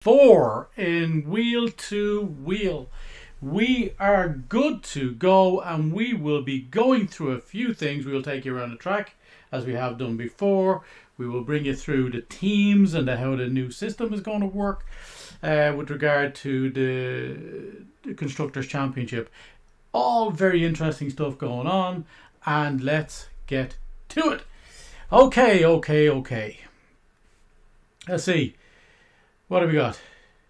4 in wheel to wheel. We are good to go, and we will be going through a few things. We will take you around the track as we have done before. We will bring you through the teams and how the new system is going to work with regard to the Constructors' Championship. All very interesting stuff going on, and let's get to it. Okay. Let's see. What have we got?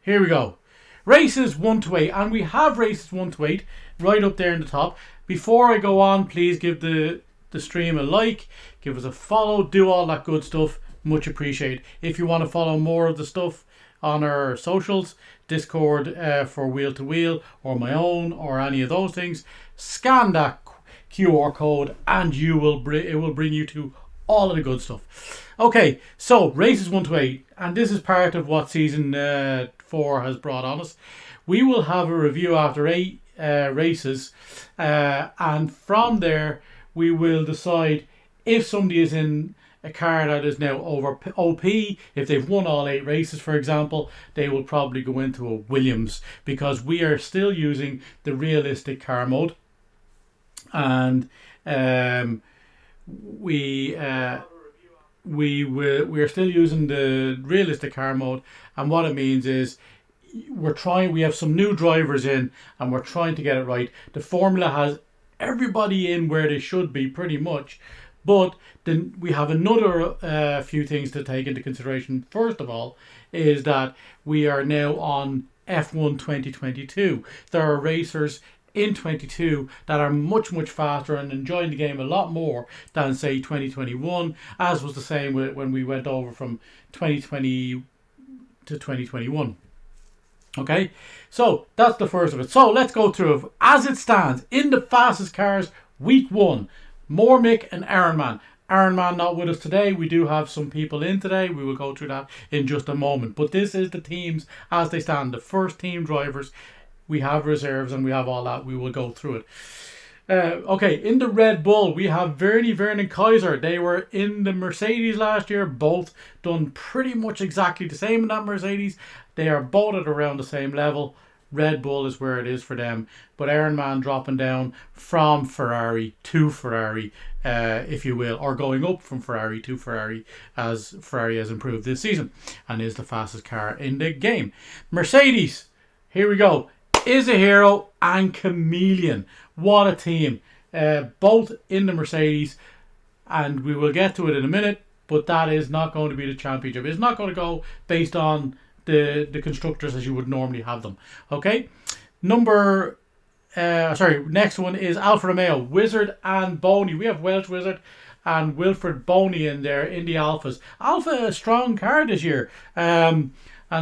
Here we go. Races 1 to 8, and we have races 1 to 8 right up there in the top. Before I go on, please give the stream a like, give us a follow, do all that good stuff. Much appreciated. If you want to follow more of the stuff on our socials, Discord for Wheel to Wheel, or my own, or any of those things, scan that QR code and it will bring you to all of the good stuff. Okay, so races 1 to 8, and this is part of what season 4 has brought on us. We will have a review after 8 races, and from there we will decide if somebody is in a car that is now over OP. If they've won all 8 races, for example, they will probably go into a Williams, because we are still using the realistic car mode, and we are still using the realistic car mode, and what it means is we have some new drivers in, and we're trying to get it right. The formula has everybody in where they should be pretty much, but then we have another few things to take into consideration. First of all is that we are now on F1 2022. There are racers in 22 that are much faster and enjoying the game a lot more than, say, 2021, as was the same when we went over from 2020 to 2021. Okay, so that's the first of it. So let's go through it. As it stands, in the fastest cars, week 1, Mormick and Ironman. Ironman not with us today. We do have some people in today. We will go through that in just a moment. But this is the teams as they stand. The first team drivers. We have reserves and we have all that. We will go through it. Okay, in the Red Bull, we have Vernon Kaiser. They were in the Mercedes last year. Both done pretty much exactly the same in that Mercedes. They are both at around the same level. Red Bull is where it is for them. But Ironman dropping down from Ferrari to Ferrari, if you will, or going up from Ferrari to Ferrari, as Ferrari has improved this season and is the fastest car in the game. Mercedes, here we go. Is a Hero and Chameleon. What a team. Both in the Mercedes, and we will get to it in a minute, but that is not going to be the championship. It's not going to go based on the constructors as you would normally have them. Okay? Next one is Alfa Romeo, Wizard and Boney. We have Welsh Wizard and Wilfred Boney in there in the Alphas. Alfa, a strong car this year, and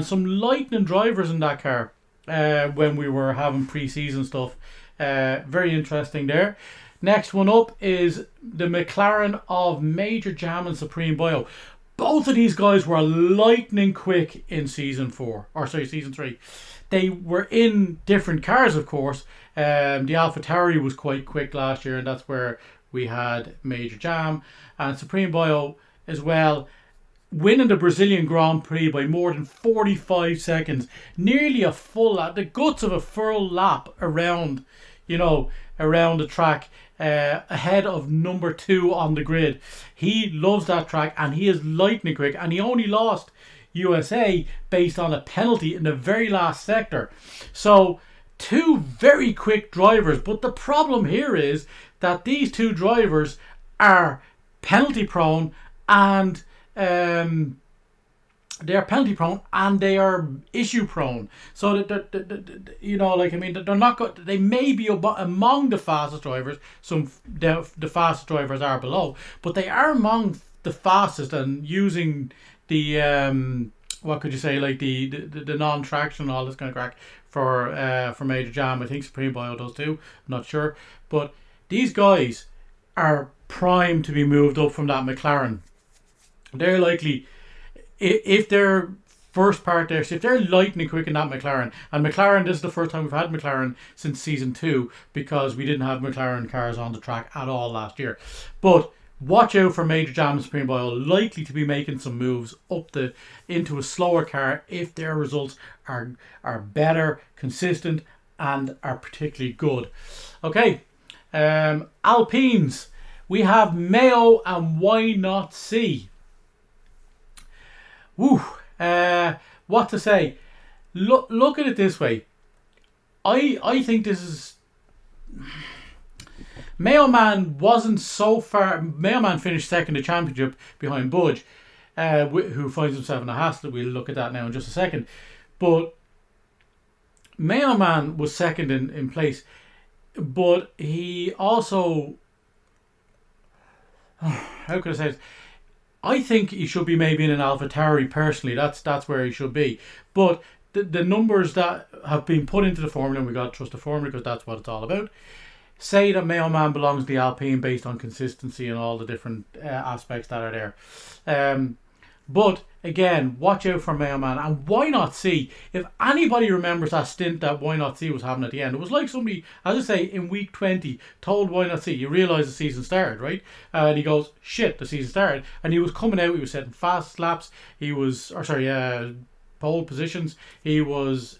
some lightning drivers in that car. When we were having pre-season stuff. Very interesting there. Next one up is the McLaren of Major Jam and Supreme Bio. Both of these guys were lightning quick in season 3. They were in different cars, of course. The AlphaTauri was quite quick last year, and that's where we had Major Jam and Supreme Bio as well, winning the Brazilian Grand Prix by more than 45 seconds, nearly a full lap, the guts of a full lap around the track, ahead of number 2 on the grid. He loves that track, and he is lightning quick, and he only lost USA based on a penalty in the very last sector. So 2 very quick drivers, but the problem here is that these 2 drivers are penalty prone, and they are penalty prone and they are issue prone. So they're not good. They may be among the fastest drivers. The fastest drivers are below, but they are among the fastest and using the what could you say, like the non-traction and all this kind of crack for Major Jam. I think Supreme Bio does too. I'm not sure, but these guys are primed to be moved up from that McLaren. They're likely, if they're first part there, if they're lightning quick in that McLaren, and McLaren, this is the first time we've had McLaren since season 2, because we didn't have McLaren cars on the track at all last year. But Watch out for Major Jam and Supreme Bio, likely to be making some moves into a slower car if their results are better, consistent, and are particularly good. Okay, Alpines. We have Mayo and Why Not C. Woo. What to say? Look at it this way. I think this is... Mayo Man wasn't so far... Mayo Man finished second in the championship behind Budge, who finds himself in a hassle. We'll look at that now in just a second. But Mayo Man was second in place. But he also... How could I say it? I think he should be maybe in an AlphaTauri personally. That's where he should be. But the numbers that have been put into the formula, and we got to trust the formula because that's what it's all about, say that Mayo Man belongs to the Alpine based on consistency and all the different aspects that are there. But again, watch out for Mayo Man. And Why Not C? If anybody remembers that stint that Why Not C was having at the end, it was like somebody, as I say, in week 20 told Why Not C, you realise the season started, right? And he goes, shit, the season started. And he was coming out, he was setting fast laps, pole positions, he was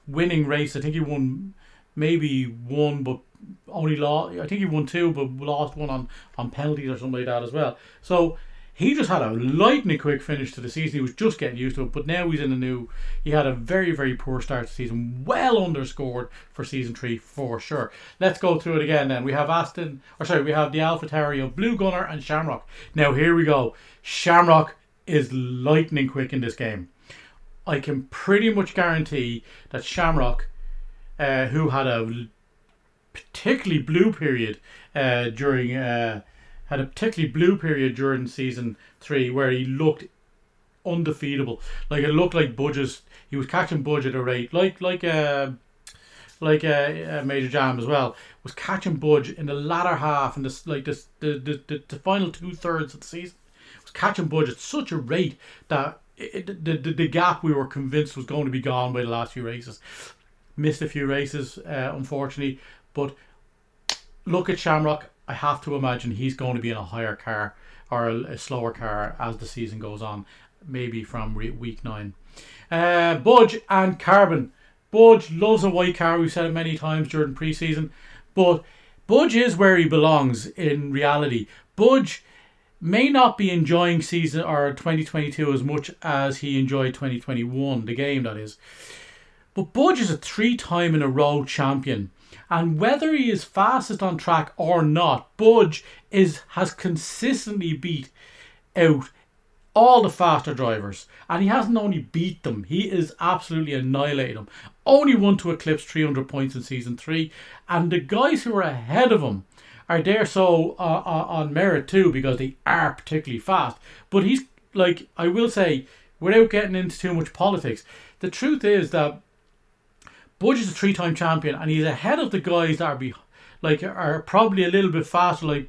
winning race. I think he won maybe one, but only lost. I think he won two, but lost one on penalties or something like that as well. So he just had a lightning quick finish to the season. He was just getting used to it, but now he's in a new... He had a very, very poor start to the season. Well underscored for season 3 for sure. Let's go through it again then. We have the AlphaTauri of Blue Gunner and Shamrock. Now here we go. Shamrock is lightning quick in this game. I can pretty much guarantee that Shamrock, who had a particularly blue period during season 3 where he looked undefeatable. Like it looked like he was catching Budge at a rate like Major Jam as well, was catching Budge in the latter half and the final 2/3 of the season, was catching Budge at such a rate that the gap we were convinced was going to be gone by the last few races. Missed a few races, unfortunately, but look at Shamrock. I have to imagine he's going to be in a higher car or a slower car as the season goes on, maybe from week 9. Budge and Carbon. Budge loves a white car. We've said it many times during pre-season, but Budge is where he belongs in reality. Budge may not be enjoying season or 2022 as much as he enjoyed 2021, the game that is. But Budge is a 3-time in a row champion. And whether he is fastest on track or not, Budge has consistently beat out all the faster drivers. And he hasn't only beat them, he is absolutely annihilated them. Only one to eclipse 300 points in season 3. And the guys who are ahead of him are there so on merit too, because they are particularly fast. But he's, like, I will say, without getting into too much politics, the truth is that Budge is a 3-time champion, and he's ahead of the guys that are probably a little bit faster, like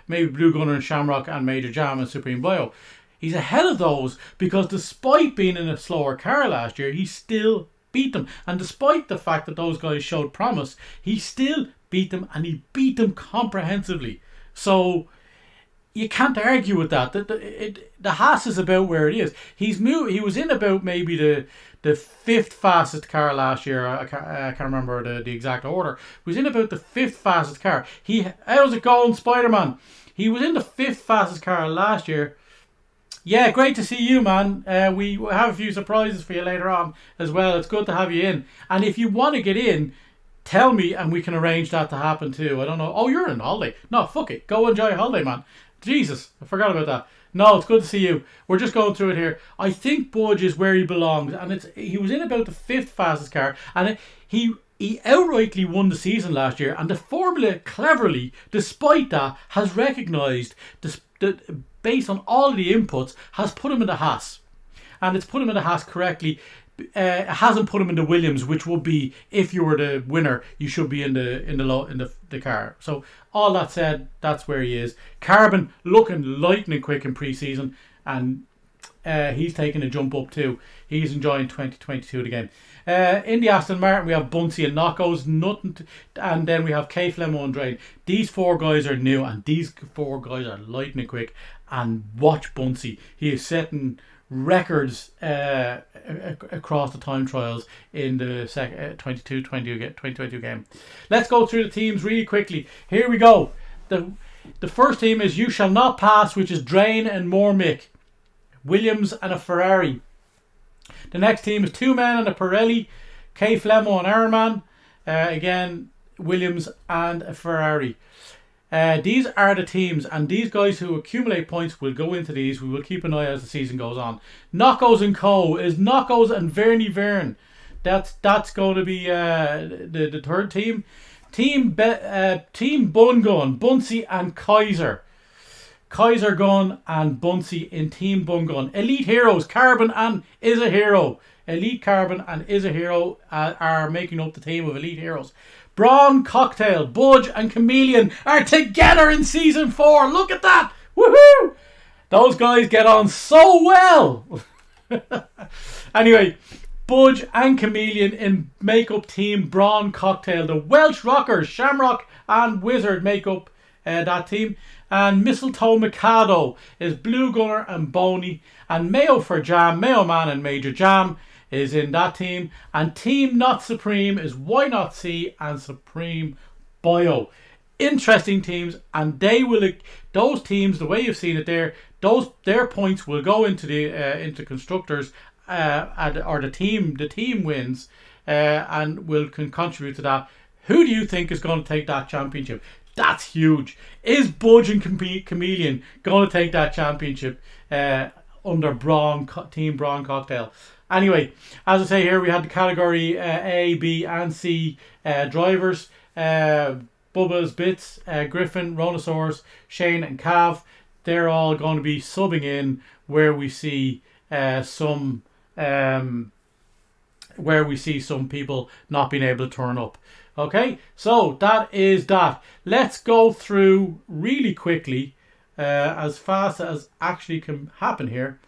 maybe Blue Gunner and Shamrock and Major Jam and Supreme Bio. He's ahead of those because despite being in a slower car last year, he still beat them. And despite the fact that those guys showed promise, he still beat them, and he beat them comprehensively. So you can't argue with that. The Haas is about where it is. He was in about maybe the 5th fastest car last year. I can't remember the exact order. He was in about the 5th fastest car. How's it going, Spider-Man? He was in the 5th fastest car last year. Yeah, great to see you, man. We have a few surprises for you later on as well. It's good to have you in. And if you want to get in, tell me and we can arrange that to happen too. I don't know. Oh, you're on holiday. No, fuck it. Go enjoy a holiday, man. Jesus, I forgot about that. No, it's good to see you. We're just going through it here. I think Budge is where he belongs, and he was in about the 5th fastest car, and he outrightly won the season last year, and the formula cleverly, despite that, has recognised based on all the inputs, has put him in the Haas, and it's put him in the Haas correctly. It hasn't put him in the Williams, which would be, if you were the winner, you should be in the car. So all that said, that's where he is. Carbon looking lightning quick in pre-season, and he's taking a jump up too. He's enjoying 2022 again. In the Aston Martin, we have Bunsey and Knockos, and then we have K Flemo and Drain. These 4 guys are new, and these 4 guys are lightning quick. And watch Bunsey. He is setting records across the time trials in the 2022 game. Let's go through the teams really quickly. Here we go. The first team is You Shall Not Pass, which is Drain and Mormick, Williams and a Ferrari. The next team is 2 men and a Pirelli, K Flemo and Ironman, again Williams and a Ferrari. These are the teams, and these guys who accumulate points will go into these. We will keep an eye as the season goes on. Knockos and Co. is Knockos and Vernie Vern. That's going to be the third team. Team Bun Gun, Bunsey and Kaiser. Kaiser Gun and Bunsey in Team Bun Gun. Elite Heroes, Carbon and Is a Hero. Elite Carbon and Is a Hero are making up the team of Elite Heroes. Braun Cocktail, Budge and Chameleon are together in Season 4. Look at that. Woohoo! Those guys get on so well. Anyway, Budge and Chameleon in make-up Team Braun Cocktail. The Welsh Rockers, Shamrock and Wizard make up that team. And Mistletoe Mikado is Blue Gunner and Boney. And Mayo for Jam, Mayo Man and Major Jam is in that team. And Team Not Supreme is Why Not See and Supreme Bio. Interesting teams, and those teams, the way you've seen it there, their points will go into the into constructors, or the team wins, and can contribute to that. Who do you think is going to take that championship? That's huge. Is Budge and Chameleon going to take that championship under Team Braun Cocktail? Anyway, as I say here, we had the category A, B and C drivers. Bubba's Bits, Griffin, Rhonosaurus, Shane and Cav. They're all going to be subbing in where we see some people not being able to turn up. Okay, so that is that. Let's go through really quickly, as fast as actually can happen here.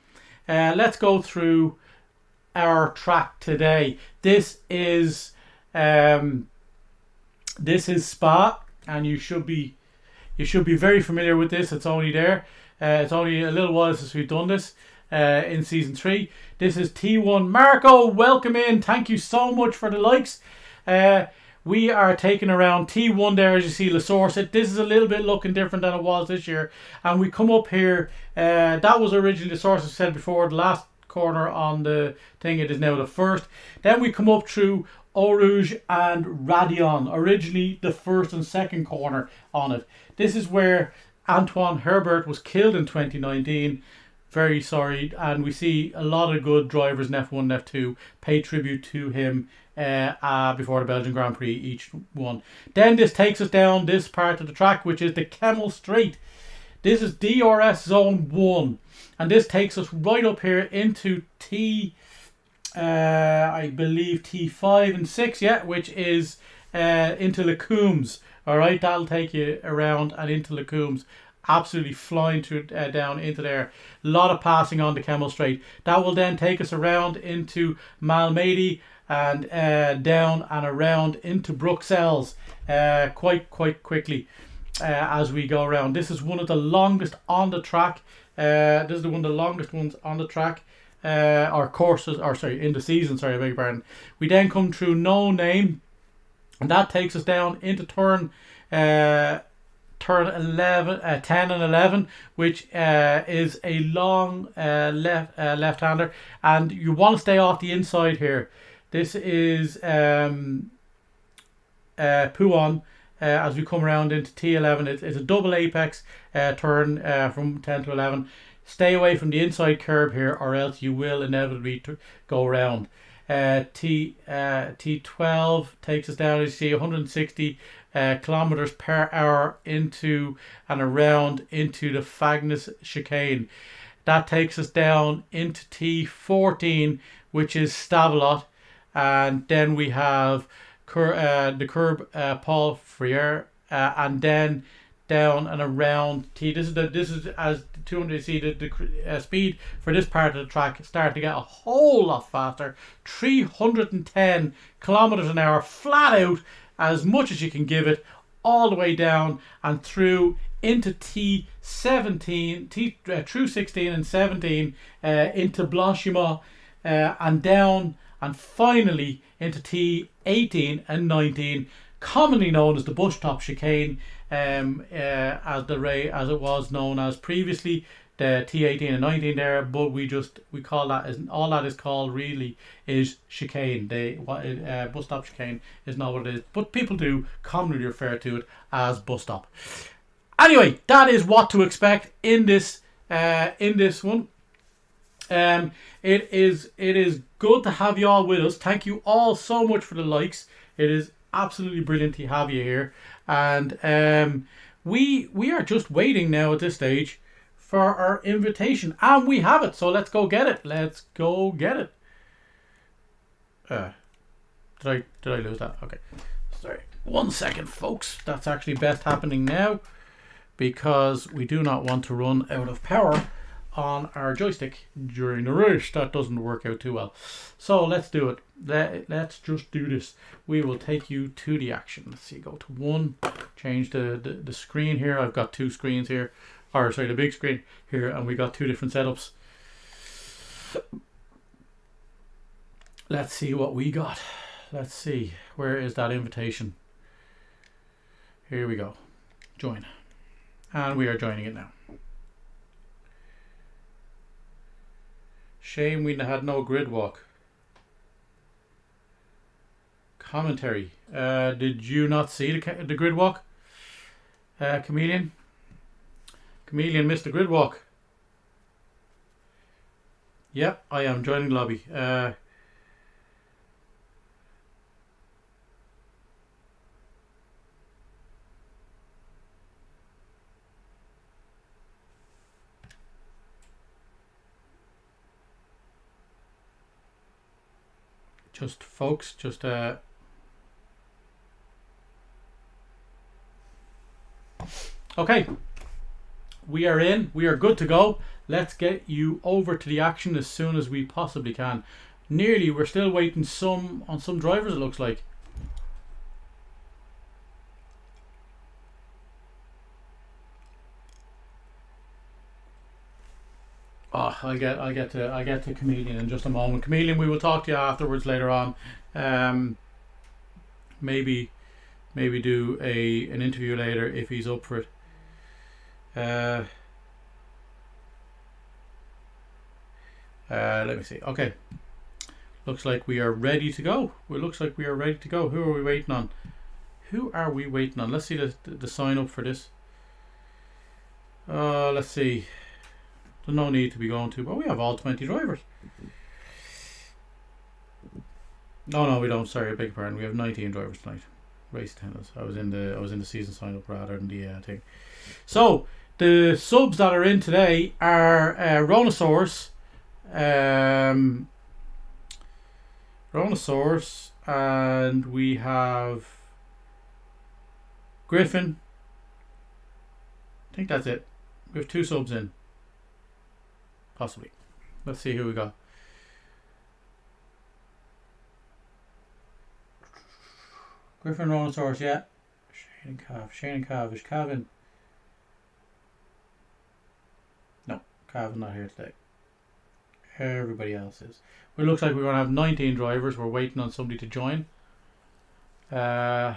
Let's go through our track today. This is Spa, and you should be very familiar with this. It's only there. It's only a little while since we've done this in season 3. This is T1. Marco, welcome in. Thank you so much for the likes. We are taking around T1 there, as you see, La Source. This is a little bit looking different than it was this year. And we come up here. That was originally the source, I said before, the last corner on the thing. It is now the first. Then we come up through Eau Rouge and Radion, originally the first and second corner on it. This is where Antoine Herbert was killed in 2019. Very sorry. And we see a lot of good drivers in F1 and F2 pay tribute to him before the Belgian Grand Prix, each one. Then this takes us down this part of the track, which is the Kemmel Straight. This is DRS Zone 1. And this takes us right up here into I believe T5 and 6, yeah, which is into Lacooms. Alright, that'll take you around and into Lacooms. Absolutely flying through down into there. A lot of passing on the Kemmel Straight. That will then take us around into Malmedy and down and around into Bruxelles quite quickly as we go around. This is one of the longest on the track. This is one of the longest ones on the track. Our courses, in the season, I beg your pardon. We then come through No Name, and that takes us down into turn 10 and 11, which is a long left-hander, and you want to stay off the inside here. This is Puon. As we come around into T11, it's a double apex turn from 10 to 11. Stay away from the inside curb here, or else you will inevitably go around. T12 takes us down, as you see, 160 kilometers per hour into and around into the Fagnes chicane. That takes us down into T14, which is Stavelot, and then we have the curb Paul Freire, and then down and around T. This is as 200cc, the speed for this part of the track start to get a whole lot faster. 310 kilometers an hour flat out, as much as you can give it, all the way down and through into T17, through 16 and 17, into Blanchiment, and down, and finally into T18 and 19, commonly known as the bush top chicane, as it was known as previously, the T18 and 19 there, but we call that, all that is called really is chicane. Bus stop chicane is not what it is, but people do commonly refer to it as bus stop. Anyway, that is what to expect in this one. It is good to have you all with us. Thank you all so much for the likes. It is absolutely brilliant to have you here, and we are just waiting now at this stage for our invitation, and we have it. So let's go get it. Let's go get it. Did I lose that? Okay, sorry. 1 second, folks. That's actually best happening now, because we do not want to run out of power on our joystick during the race. That doesn't work out too well. So let's do it. Let's just do this. We will take you to the action. Let's see, go to one, change the screen here. I've got two screens here, or sorry, the big screen here, and we got two different setups. Let's see what we got. Let's see, where is that invitation? Here we go. Join. And we are joining it now. Shame we had no grid walk. Commentary. Did you not see the grid walk? Chameleon? Chameleon missed the grid walk. Yep, I am joining the lobby. Just folks, just okay. We are in. We are good to go. Let's get you over to the action as soon as we possibly can. Nearly, we're still waiting on some drivers, it looks like. Oh, I'll get to Chameleon in just a moment. Chameleon, we will talk to you afterwards later on. Maybe do an interview later if he's up for it. Let me see. Okay, looks like we are ready to go. Who are we waiting on? Let's see the sign up for this. Let's see. There's no need to be going to, but we have all 20 drivers. No, we don't. Sorry, I beg your pardon. We have 19 drivers tonight. Race attendance. I was in the season sign up rather than the thing. So the subs that are in today are Rhonosaurus, and we have Griffin. I think that's it. We have two subs in. Possibly. Let's see who we got. Griffin, Rhonosaurus, yeah. Shane and Cav. Is Cav in? No, Cav's not here today. Everybody else is. Well, it looks like we're going to have 19 drivers. We're waiting on somebody to join. Some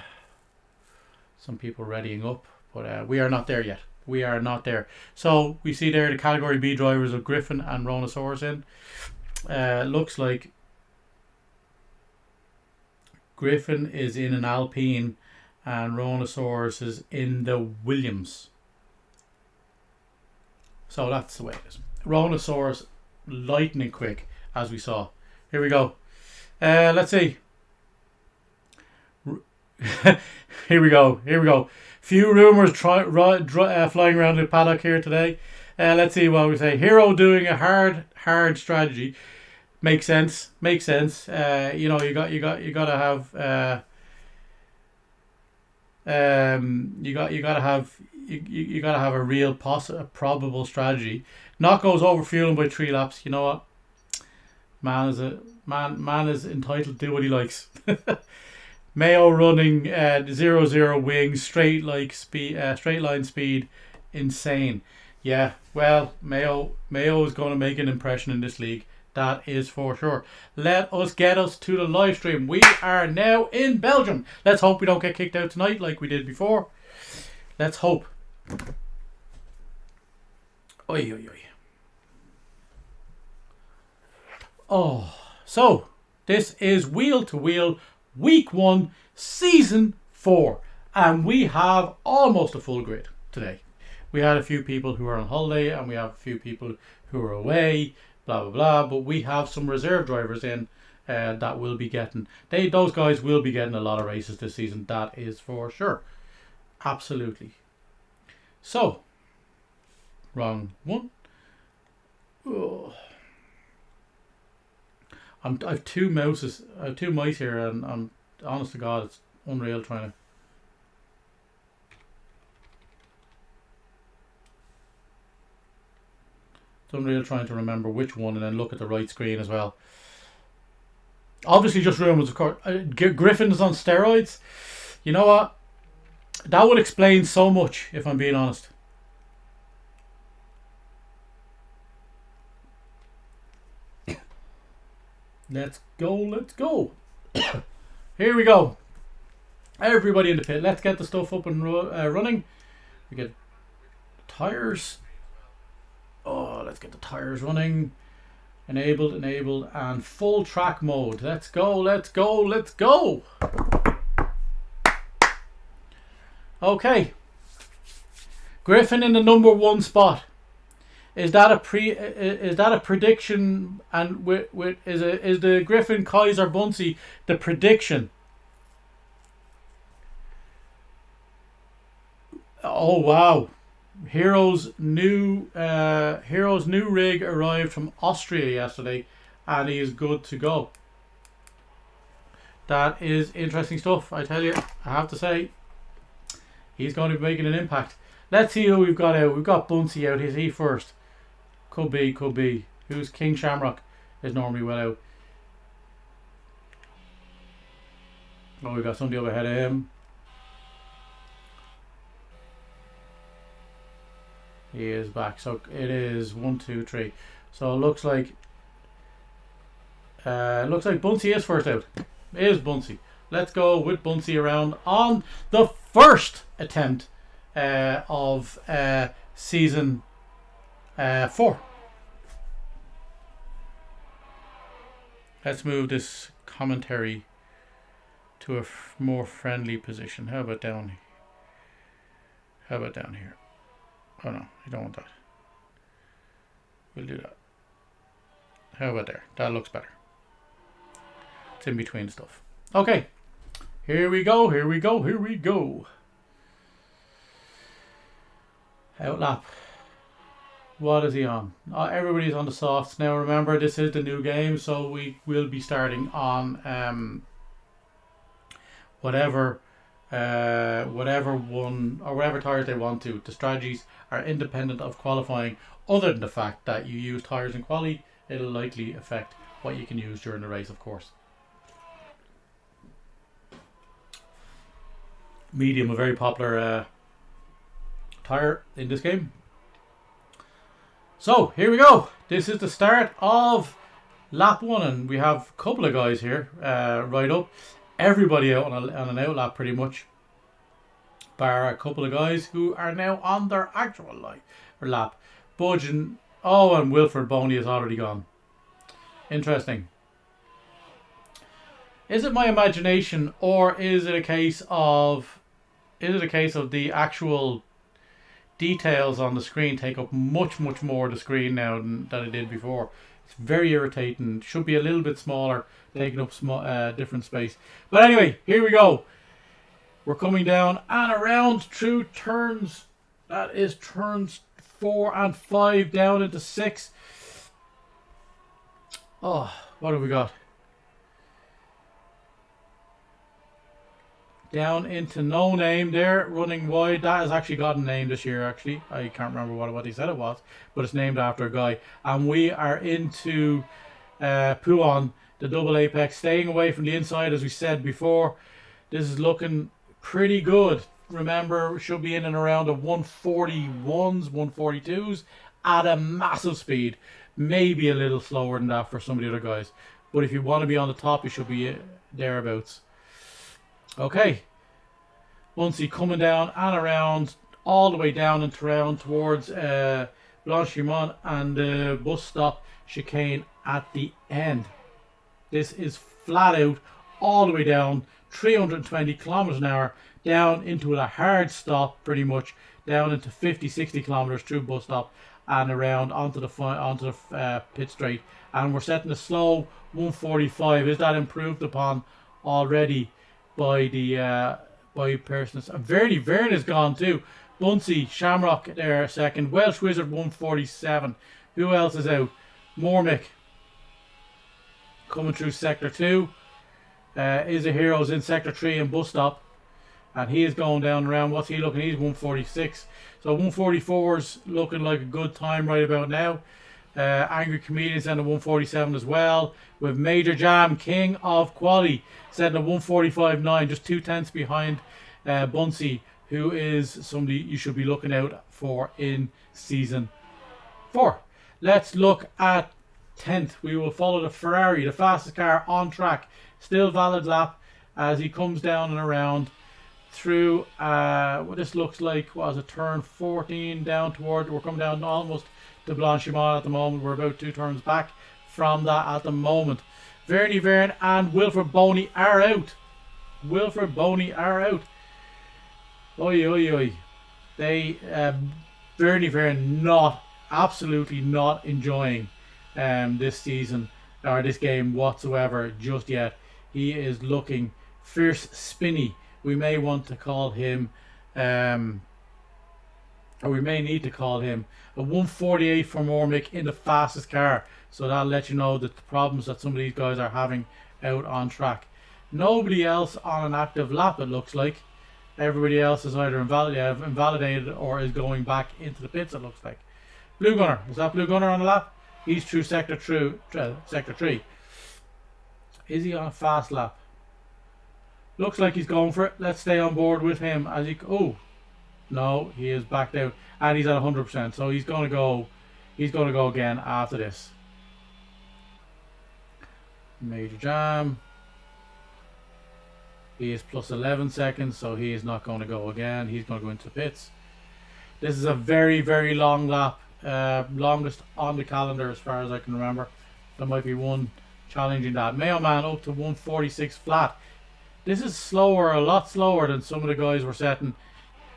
people readying up, but we are not there yet. We are not there. So we see there the category B drivers of Griffin and Rhonosaurus in. Looks like Griffin is in an Alpine and Rhonosaurus is in the Williams. So that's the way it is. Rhonosaurus lightning quick, as we saw. Here we go. Let's see. Here we go. Few rumours flying around the paddock here today. Let's see what we say. Hero doing a hard strategy. Makes sense. You know, you got to have You gotta have you gotta have a real probable strategy. Not goes over fueling by 3 laps. You know what? Man is entitled to do what he likes. Mayo running 0-0 wings, straight line speed, insane. Yeah, well, Mayo is going to make an impression in this league. That is for sure. Let us get us to the live stream. We are now in Belgium. Let's hope we don't get kicked out tonight like we did before. Let's hope. Oi, oi, oi. Oh, so this is Wheel to Wheel Week 1 Season 4, and we have almost a full grid today. We had a few people who are on holiday and we have a few people who are away, blah blah blah, but we have some reserve drivers in that will be getting, those guys will be getting a lot of races this season, that is for sure. Absolutely. So, wrong one. Oh. I have two mice here, and I'm honest to God, it's unreal trying to. It's unreal trying to remember which one and then look at the right screen as well. Obviously, just rumours, of course. Griffin is on steroids. You know what? That would explain so much, if I'm being honest. Let's go, let's go. Here we go. Everybody in the pit. Let's get the stuff up and running. We get tires. Oh, let's get the tires running. Enabled, and full track mode. Let's go, let's go, let's go. Okay. Griffin in the number 1 spot. Is that a prediction? And is the Griffin Kaiser Bunsey the prediction? Oh wow! Hero's new rig arrived from Austria yesterday, and he is good to go. That is interesting stuff. I tell you, I have to say, he's going to be making an impact. Let's see who we've got out. We've got Bunsey out. Is he first? Could be. Who's King Shamrock is normally well out. Oh, we got somebody up ahead of him. He is back. So it is 1, 2, 3. So it looks like Bunsey is first out. It is Bunsey. Let's go with Bunsey around on the first attempt of season 4. Let's move this commentary to a more friendly position. How about down here? Oh no, you don't want that. We'll do that. How about there? That looks better. It's in between stuff. Okay. Here we go. Outlap. What is he on? Everybody's on the softs. Now remember, this is the new game, so we will be starting on whatever one or whatever tires they want to. The strategies are independent of qualifying, other than the fact that you use tires in quali, it'll likely affect what you can use during the race, of course. Medium, a very popular tire in this game. So here we go. This is the start of lap 1, and we have a couple of guys here right up. Everybody out on an outlap pretty much, bar a couple of guys who are now on their actual lap. Budge and Wilfred Boney is already gone. Interesting. Is it my imagination, or is it a case of the actual details on the screen take up much more of the screen now than it did before? It's very irritating. Should be a little bit smaller, taking up different space. But anyway, here we go. We're coming down and around through turns. That is turns 4 and 5 down into 6. Oh, what have we got? Down into No Name there, running wide. That has actually got a name this year, actually. I can't remember what he said it was, but it's named after a guy. And we are into Puon, the double apex, staying away from the inside, as we said before. This is looking pretty good. Remember, should be in and around the 141s, 142s at a massive speed. Maybe a little slower than that for some of the other guys. But if you want to be on the top, you should be thereabouts. Okay, Bunsey coming down and around, all the way down and around towards Blanchimont and the bus stop chicane at the end. This is flat out, all the way down, 320 kilometers an hour, down into a hard stop, pretty much, down into 50, 60 kilometers through bus stop and around onto the pit straight. And we're setting a slow 145. Is that improved upon already by the Pearson's? And Verne is gone too. Bunsey, Shamrock there second. Welsh Wizard 147. Who else is out? Mormick coming through sector 2. Is a Heroes in sector 3 and bus stop. And he is going down around. What's he looking? He's 146. So 144's looking like a good time right about now. Angry Comedians and a 147 as well. With Major Jam, King of Quality, setting a 145.9, just 2/10 behind Bunsey, who is somebody you should be looking out for in season 4. Let's look at 10th. We will follow the Ferrari, the fastest car on track. Still valid lap as he comes down and around through what this looks like. What was it, turn 14 down toward, we're coming down almost to Blanchimont at the moment. We're about 2 turns back from that at the moment. Verne and Wilfred Boney are out. Oi, oi, oi. They, Verne absolutely not enjoying this season or this game whatsoever just yet. He is looking fierce spinny. We may want to call him, or we may need to call him a 148 for Mormick in the fastest car. So that'll let you know that the problems that some of these guys are having out on track. Nobody else on an active lap, it looks like. Everybody else is either invalidated or is going back into the pits, it looks like. Blue Gunner, is that Blue Gunner on the lap? He's through sector 3. Is he on a fast lap? Looks like he's going for it. Let's stay on board with him as he... Oh, no, he is backed out. And he's at 100%. So he's going to go... He's going to go again after this. Major Jam. He is plus 11 seconds, so he is not going to go again. He's going to go into the pits. This is a very, very long lap. Longest on the calendar as far as I can remember. There might be one challenging that. Mayo Man up to 146 flat. This is slower, a lot slower than some of the guys were setting.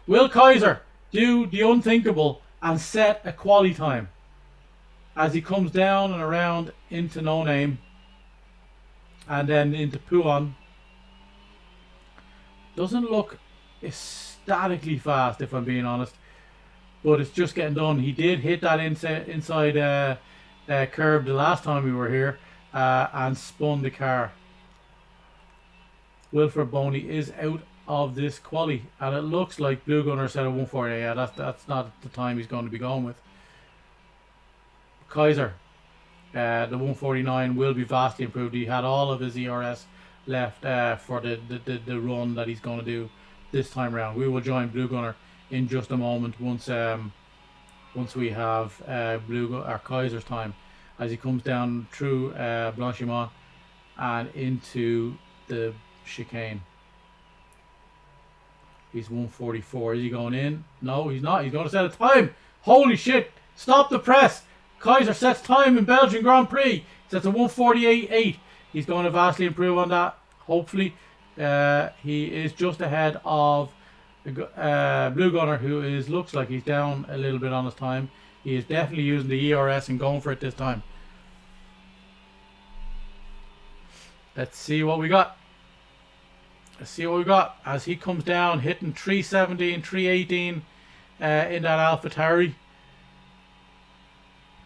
Will Kaiser do the unthinkable and set a quali time as he comes down and around into No Name and then into Puon. Doesn't look ecstatically fast, if I'm being honest, but it's just getting done. He did hit that inside curve the last time we were here and spun the car. Wilfred Boney is out of this quali, and it looks like Blue Gunner said a 148. Yeah, that's not the time he's going to be going with. Kaiser, the 149 will be vastly improved. He had all of his ERS left for the run that he's going to do this time around. We will join Blue Gunner in just a moment once we have Kaiser's time as he comes down through Blanchimont and into the chicane. He's 144. Is he going in? No, he's not. He's going to set a time. Holy shit! Stop the press. Kaiser sets time in Belgian Grand Prix. Sets a 148.8. He's going to vastly improve on that. Hopefully, he is just ahead of Blue Gunner, who looks like he's down a little bit on his time. He is definitely using the ERS and going for it this time. Let's see what we got. As he comes down, hitting 317, 318 in that AlphaTauri.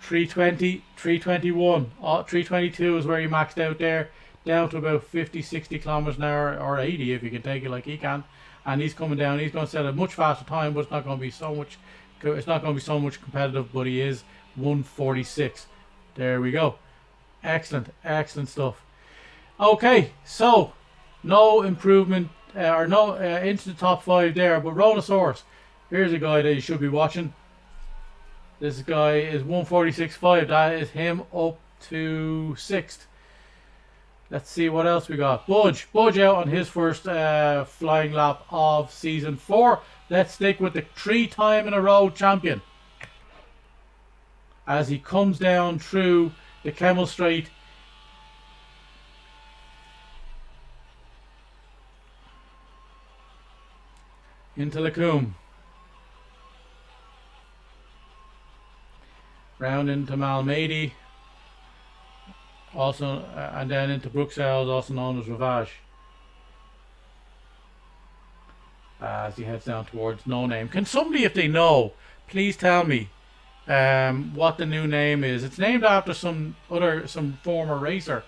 320, 321, 322 is where he maxed out there. down to about 50, 60 kilometers an hour, or 80 if you can take it like he can. And he's coming down. He's going to set a much faster time, but it's not going to be so much. It's not going to be so much competitive. But he is 1:46. There we go. Excellent, excellent stuff. Okay, so no improvement or no into the top 5 there. But Rhinosaurus, here's a guy that you should be watching. This guy is 1:46.5. That is him up to 6th. Let's see what else we got. Budge out on his first flying lap of season 4. Let's stick with the 3-time in a row champion. As he comes down through the Kemmel Straight. Into Lacombe. Round into Malmedy. Also, and then into Bruxelles, also known as Ravage. As he heads down towards No Name. Can somebody, if they know, please tell me what the new name is? It's named after some former racer,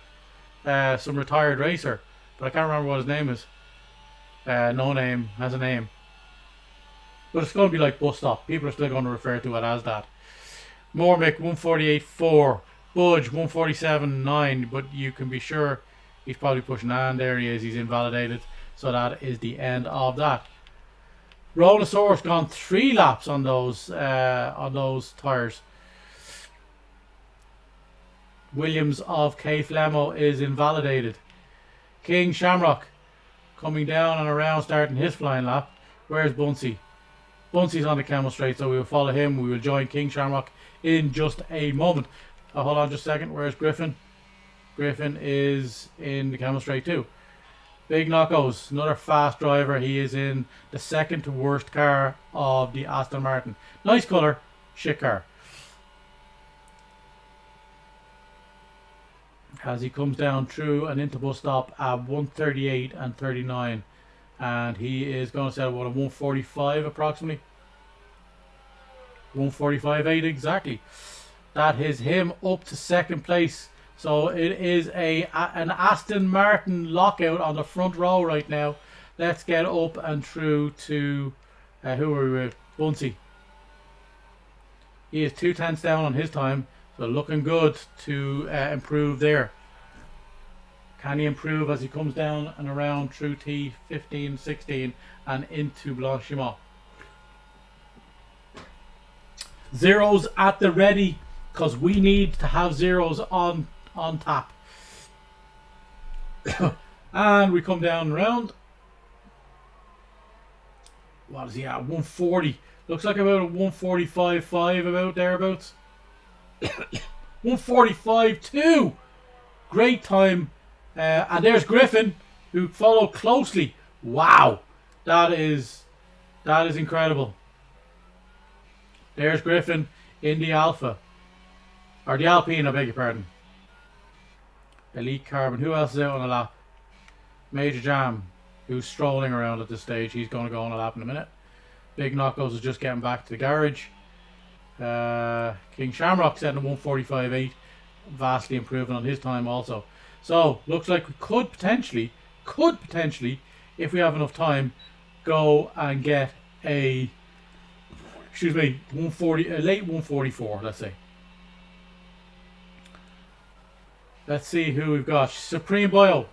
some retired racer, but I can't remember what his name is. No Name has a name, but it's going to be like Bus Stop. People are still going to refer to it as that. Mormick 1:48.4. Budge 1:47.9, but you can be sure he's probably pushing on. There he is. He's invalidated, so that is the end of that. Rhinosaurus gone 3 laps on those tires. Williams of K Flemo is invalidated. King Shamrock coming down and around, starting his flying lap. Where's Bunsey? Bunsey's on the Kemmel Straight, so we will follow him. We will join King Shamrock in just a moment. Hold on just a second. Where's Griffin? Griffin is in the Kemmel Straight too. Big Knockos, another fast driver. He is in the second to worst car of the Aston Martin. Nice colour, shit car. As he comes down through and into Bus Stop at 1:38 and 39. And he is going to set about a 1:45 approximately. 1:45.8 exactly. That is him up to 2nd place. So it is an Aston Martin lockout on the front row right now. Let's get up and through to who are we with? Bunsey. He is 2/10 down on his time, so looking good to improve there. Can he improve as he comes down and around through T15, 16 and into Blanchimont? Zeros at the ready, because we need to have zeros on tap. And we come down and around. What is he at? 140. Looks like about a 1:45.5, about thereabouts. 1:45.2. Great time. And there's Griffin, who followed closely. Wow, that is incredible. There's Griffin in the Alpha, or the Alpine, I beg your pardon. Elite Carbon. Who else is out on a lap? Major Jam, who's strolling around at this stage. He's going to go on a lap in a minute. Big Knockos is just getting back to the garage. King Shamrock setting a 1:45.8, vastly improving on his time also. So looks like we could potentially, if we have enough time, go and get a 140, a late 1:44, let's say. Let's see who we've got. Supreme Bio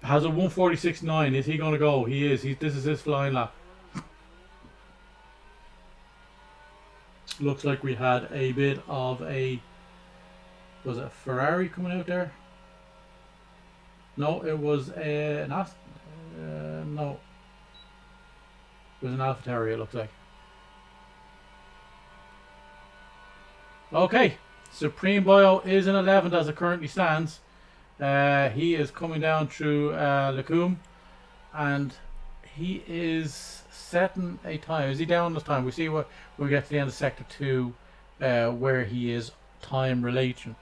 has a 1:46.9. Is he going to go? He is. This is his flying lap. Looks like we had a bit of a... Was it a Ferrari coming out there? No, it was an no. It was an AlphaTauri, it looks like. Okay. Supreme Bio is in 11th as it currently stands. He is coming down through Lacombe, and he is setting a time. Is he down this time? We see what when we get to the end of sector 2, where he is time relation.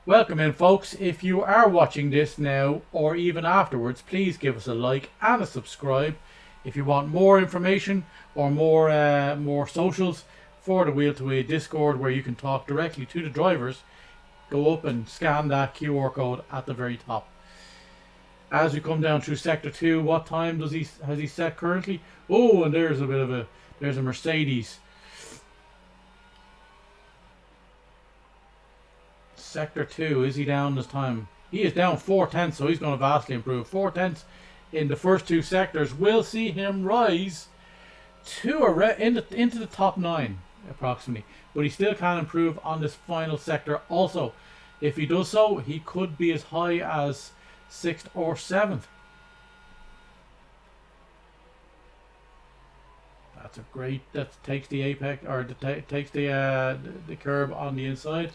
Welcome in, folks. If you are watching this now or even afterwards, please give us a like and a subscribe. If you want more information or more socials for the Wheel to Wheel Discord, where you can talk directly to the drivers, go up and scan that QR code at the very top. As we come down through Sector 2, what time has he set currently? Oh, and there's a Mercedes. Sector 2, is he down this time? He is down 4/10, so he's going to vastly improve. 4/10 in the first 2 sectors will see him rise to into the top 9 approximately, but he still can improve on this final sector. Also, if he does so, he could be as high as 6th or 7th. That's a great. That takes the apex, or takes the curb on the inside.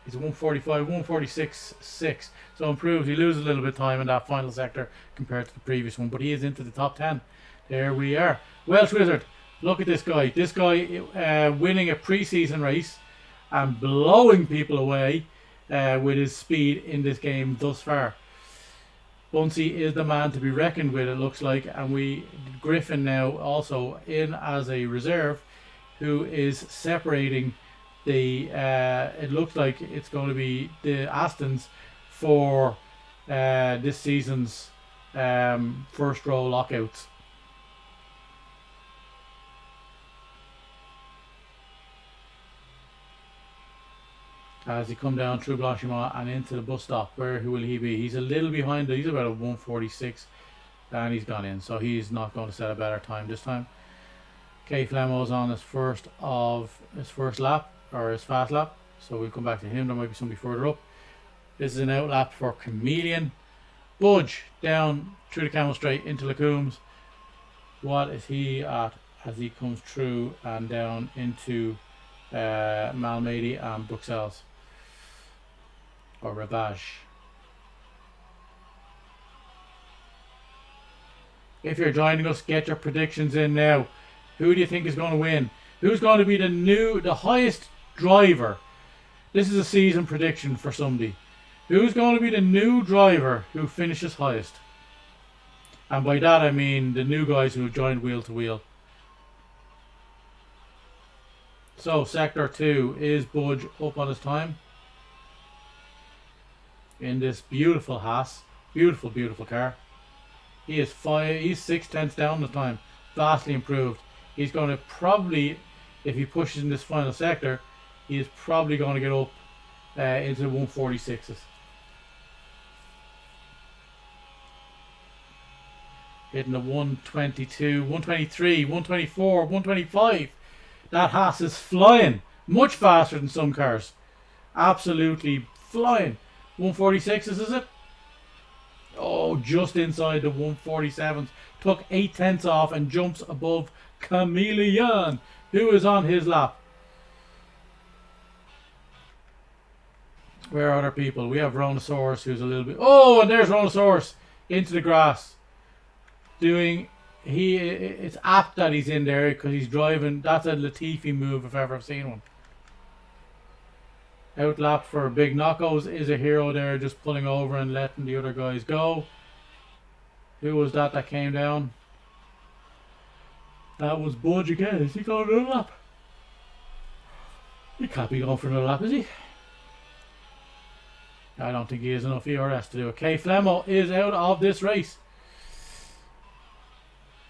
He's 145, 146.6. So improves. He loses a little bit of time in that final sector compared to the previous one, but he is into the top 10. There we are. Welsh Wizard. Look at this guy. This guy winning a pre-season race and blowing people away with his speed in this game thus far. Bunsey is the man to be reckoned with, it looks like, and Griffin now also in as a reserve, who is separating the it looks like it's going to be the Astons for this season's first row lockouts. As he come down through Blanchimont and into the bus stop, who will he be? He's a little behind. He's about a 146, and he's gone in, so he's not going to set a better time this time. Kay Flemo's on his first lap, or his fast lap, so we'll come back to him. There might be somebody further up. This is an out lap for Chameleon. Budge down through the Camel Straight into Lacoombs. What is he at as he comes through and down into Malmedy and Bruxelles? Or Ravage. If you're joining us, get your predictions in now. Who do you think is going to win? Who's going to be the highest driver? This is a season prediction for somebody. Who's going to be the new driver who finishes highest? And by that I mean the new guys who have joined wheel to wheel. So Sector 2, is Budge up on his time? In this beautiful Haas. Beautiful, beautiful car. He's 6/10 down the time. Vastly improved. He's going to probably, if he pushes in this final sector, he is probably going to get up into the 146s. Hitting the 122, 123, 124, 125. That Haas is flying. Much faster than some cars. Absolutely flying. 146s, is it? Oh, just inside the 147s. Took 8/10 off and jumps above Chameleon, who is on his lap. Where are other people? We have Rhonosaurus, who's a little bit... Oh, and there's Rhonosaurus into the grass. It's apt that he's in there because he's driving. That's a Latifi move if ever I've seen one. Outlap for Big Knockos is a hero there, just pulling over and letting the other guys go. Who was that came down? That was Budge again. Is he going another lap? He can't be going for another lap, is he? I don't think he has enough ERS to do it. Kay Flemo is out of this race.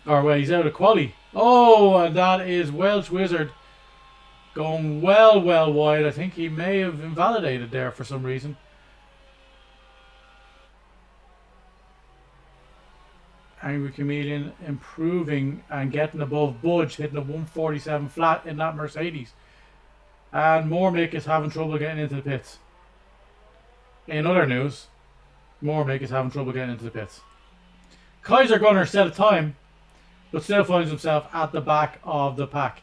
Or well, he's out of quali. Oh, and that is Welsh Wizard going well wide. I think he may have invalidated there for some reason. Angry Chameleon improving and getting above Budge, hitting a 147 flat in that Mercedes. And Mormick is having trouble getting into the pits. In other news, Mormick is having trouble getting into the pits. Kaiser Gunner set a time, but still finds himself at the back of the pack.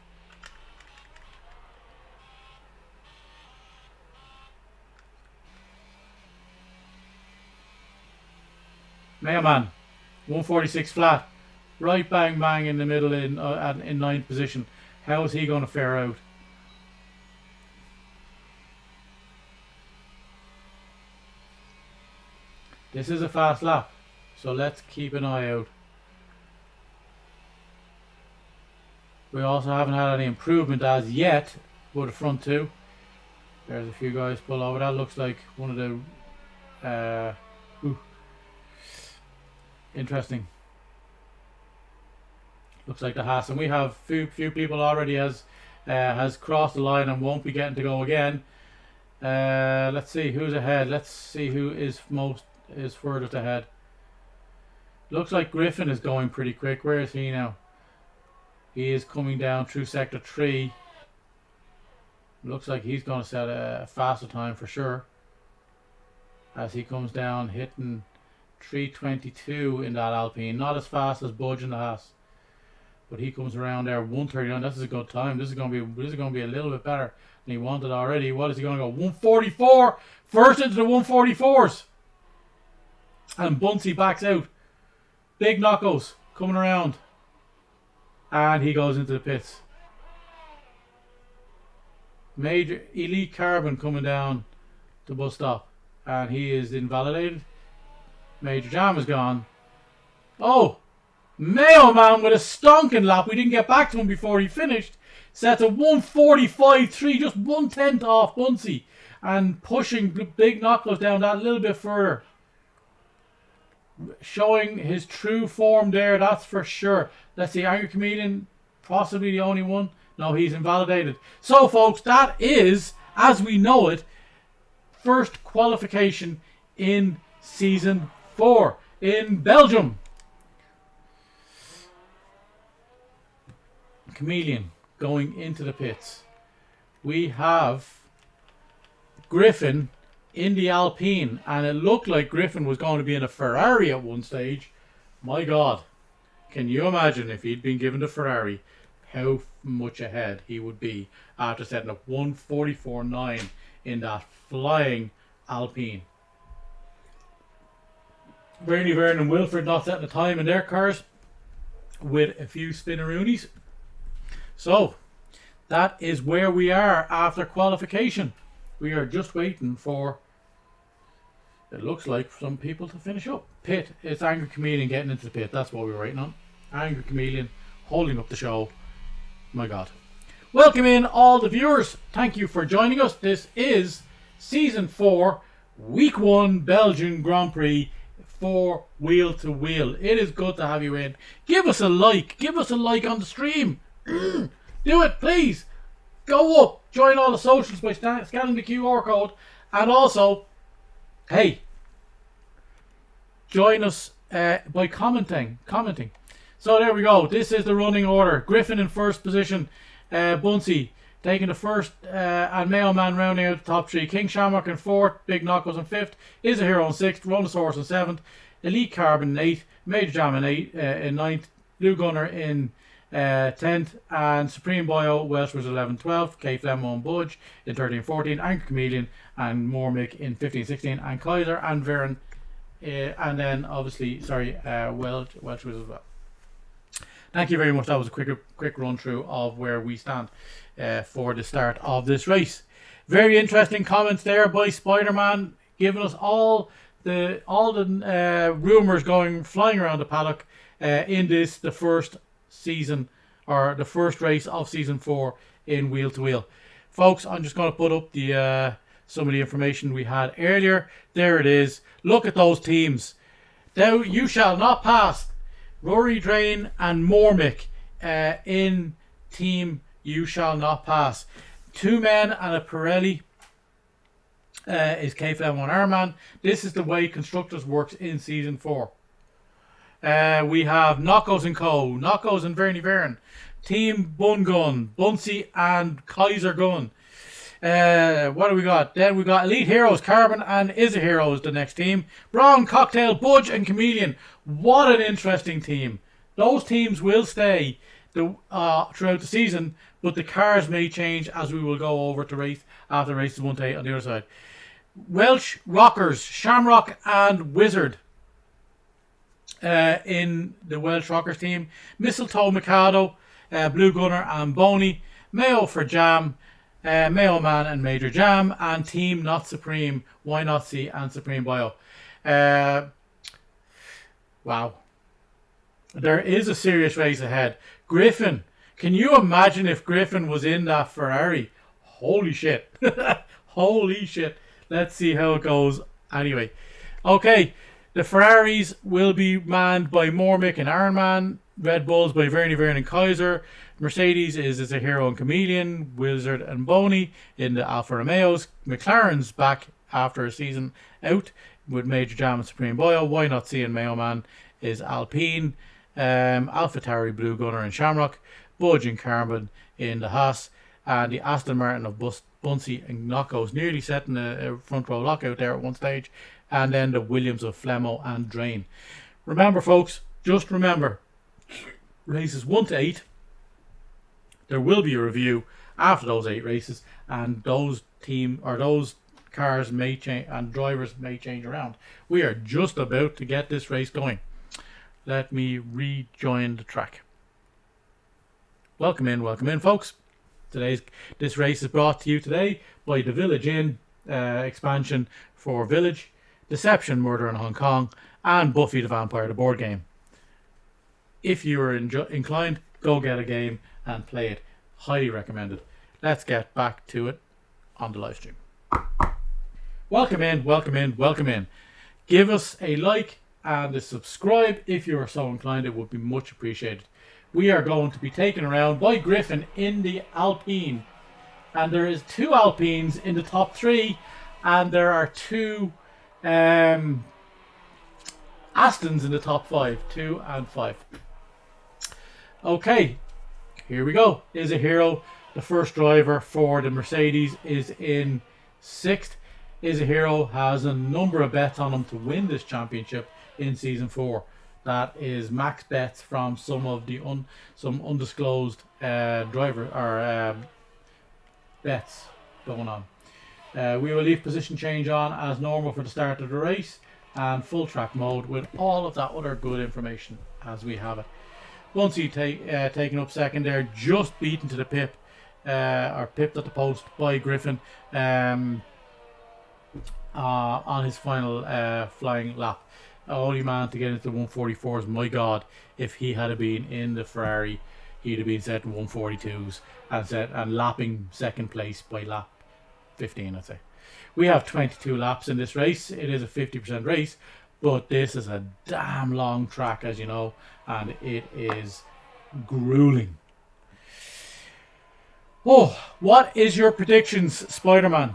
Mailman, 146 flat, right bang bang in the middle in 9th position. How is he going to fare out? This is a fast lap, so let's keep an eye out. We also haven't had any improvement as yet with the front two. There's a few guys pull over. That looks like one of the... interesting. Looks like the Haas. And we have few people already has crossed the line and won't be getting to go again. Let's see who's ahead. Let's see who is furthest ahead. Looks like Griffin is going pretty quick. Where is he now? He is coming down through sector 3. Looks like he's going to set a faster time for sure. As he comes down, hitting 3:22 in that Alpine. Not as fast as Budge in the Haas, but he comes around there 1:39. This is a good time. This is going to be a little bit better than he wanted already. What is he going to go? 1:44. First into the 1:44s, and Bunsey backs out. Big knockos coming around, and he goes into the pits. Major Elite Carbon coming down the bus stop, and he is invalidated. Major Jam is gone. Oh, Mayo Man with a stonking lap. We didn't get back to him before he finished. Sets a 1:45.3, just 1/10 off Bunsey, and pushing Big Knockos down that little bit further. Showing his true form there, that's for sure. Let's see, Angry Comedian, possibly the only one. No, he's invalidated. So, folks, that is, as we know it, first qualification in Season 4 in Belgium. Chameleon going into the pits. We have Griffin in the Alpine, and it looked like Griffin was going to be in a Ferrari at one stage. My God, can you imagine if he'd been given the Ferrari, how much ahead he would be after setting up 1:44.9 in that flying Alpine. Bernie Verne and Wilfred not setting the time in their cars with a few spinneroonies. So that is where we are after qualification. We are just waiting for, it looks like, some people to finish up. Pit, it's Angry Chameleon getting into the pit. That's what we're waiting on. Angry Chameleon holding up the show. My God. Welcome in all the viewers. Thank you for joining us. This is Season 4, Week 1 Belgian Grand Prix for Wheel to Wheel. It is good to have you in. Give us a like. Give us a like on the stream. Do it, please. Go up. Join all the socials by scanning the QR code. And also, hey, join us by commenting. So there we go. This is the running order. Griffin in first position. Bunsey taking the first, and Mayo Man rounding out the top 3. King Shamrock in 4th. Big Knockos in 5th. Is a Hero in 6th. Rhonosaurus in 7th. Elite Carbon in 8th. Major Jam in 9th. Blue Gunner in 10th. And Supreme Boyo, Welsh was 11th, 12th. K Flemmo and Budge in 13, 14. Angry Chameleon and Mormick in 15, 16. And Kaiser and Varen. And then obviously, Welsh was as well. Thank you very much. That was a quick run through of where we stand for the start of this race. Very interesting comments there by Spider-Man, giving us all the rumors flying around the paddock in the first season, or the first race of Season 4 in Wheel to Wheel. Folks, I'm just going to put up the some of the information we had earlier. There it is. Look at those teams. Now you shall not pass. Rory Drain and Mormick in team You Shall Not Pass. 2 men and a Pirelli is KFM1 Airman. This is the way Constructors works in Season 4. We have Knockos and Co. Knockos and Vernie Verne. Team Bun Gun, Bunsey and Kaiser Gun. What do we got? Then we got Elite Heroes, Carbon and Is a Hero is the next team. Brown, Cocktail, Budge and Chameleon. What an interesting team. Those teams will stay throughout the season, but the cars may change as we will go over to race after races 1 to 8 on the other side. Welsh Rockers, Shamrock and Wizard in the Welsh Rockers team. Mistletoe, Mikado, Blue Gunner and Boney. Mayo for Jam. Mayo Man and Major Jam, and Team Not Supreme, Why Not See and Supreme Bio. Wow. There is a serious race ahead. Griffin, can you imagine if Griffin was in that Ferrari? Holy shit. Holy shit. Let's see how it goes. Anyway. Okay. The Ferraris will be manned by Mormick and Ironman. Red Bulls by Verne and Kaiser. Mercedes is a hero and chameleon. Wizard and Boney in the Alfa Romeos. McLaren's back after a season out with Major Jam and Supreme Boyle. Why not see in Mayo Man is Alpine. Alpha Tauri, Blue Gunner and Shamrock. Budge and Carbon in the Haas. And the Aston Martin of Bunsey and Knocko's nearly setting a front row lockout there at one stage. And then the Williams of Flemo and Drain. Remember, folks, just remember, races 1 to 8, there will be a review after those 8 races, and those cars may change and drivers may change around. We are just about to get this race going. Let me rejoin the track. Welcome in, folks. This race is brought to you today by the Village Inn expansion for Village, Deception, Murder in Hong Kong, and Buffy the Vampire the board game. If you are inclined, go get a game and play it. Highly recommended. Let's get back to it on the live stream. Welcome in. Give us a like and a subscribe if you are so inclined. It would be much appreciated. We are going to be taken around by Griffin in the Alpine. And there is 2 Alpines in the top 3, and there are 2 Astons in the top 5, 2 and 5. Okay, here we go. Is a hero. The first driver for the Mercedes is in 6th. Is a hero has a number of bets on him to win this championship in season 4. That is max bets from some of the some undisclosed driver or bets going on. We will leave position change on as normal for the start of the race and full track mode with all of that other good information as we have it. Once he taken up second there, just beaten to the pip or pipped at the post by Griffin on his final flying lap. Only man to get into 144s. My God, if he had been in the Ferrari, he'd have been setting 142s and lapping second place by lap 15, I'd say. We have 22 laps in this race. It is a 50% race, but this is a damn long track, as you know, and it is grueling. Oh, what is your predictions, Spider-Man?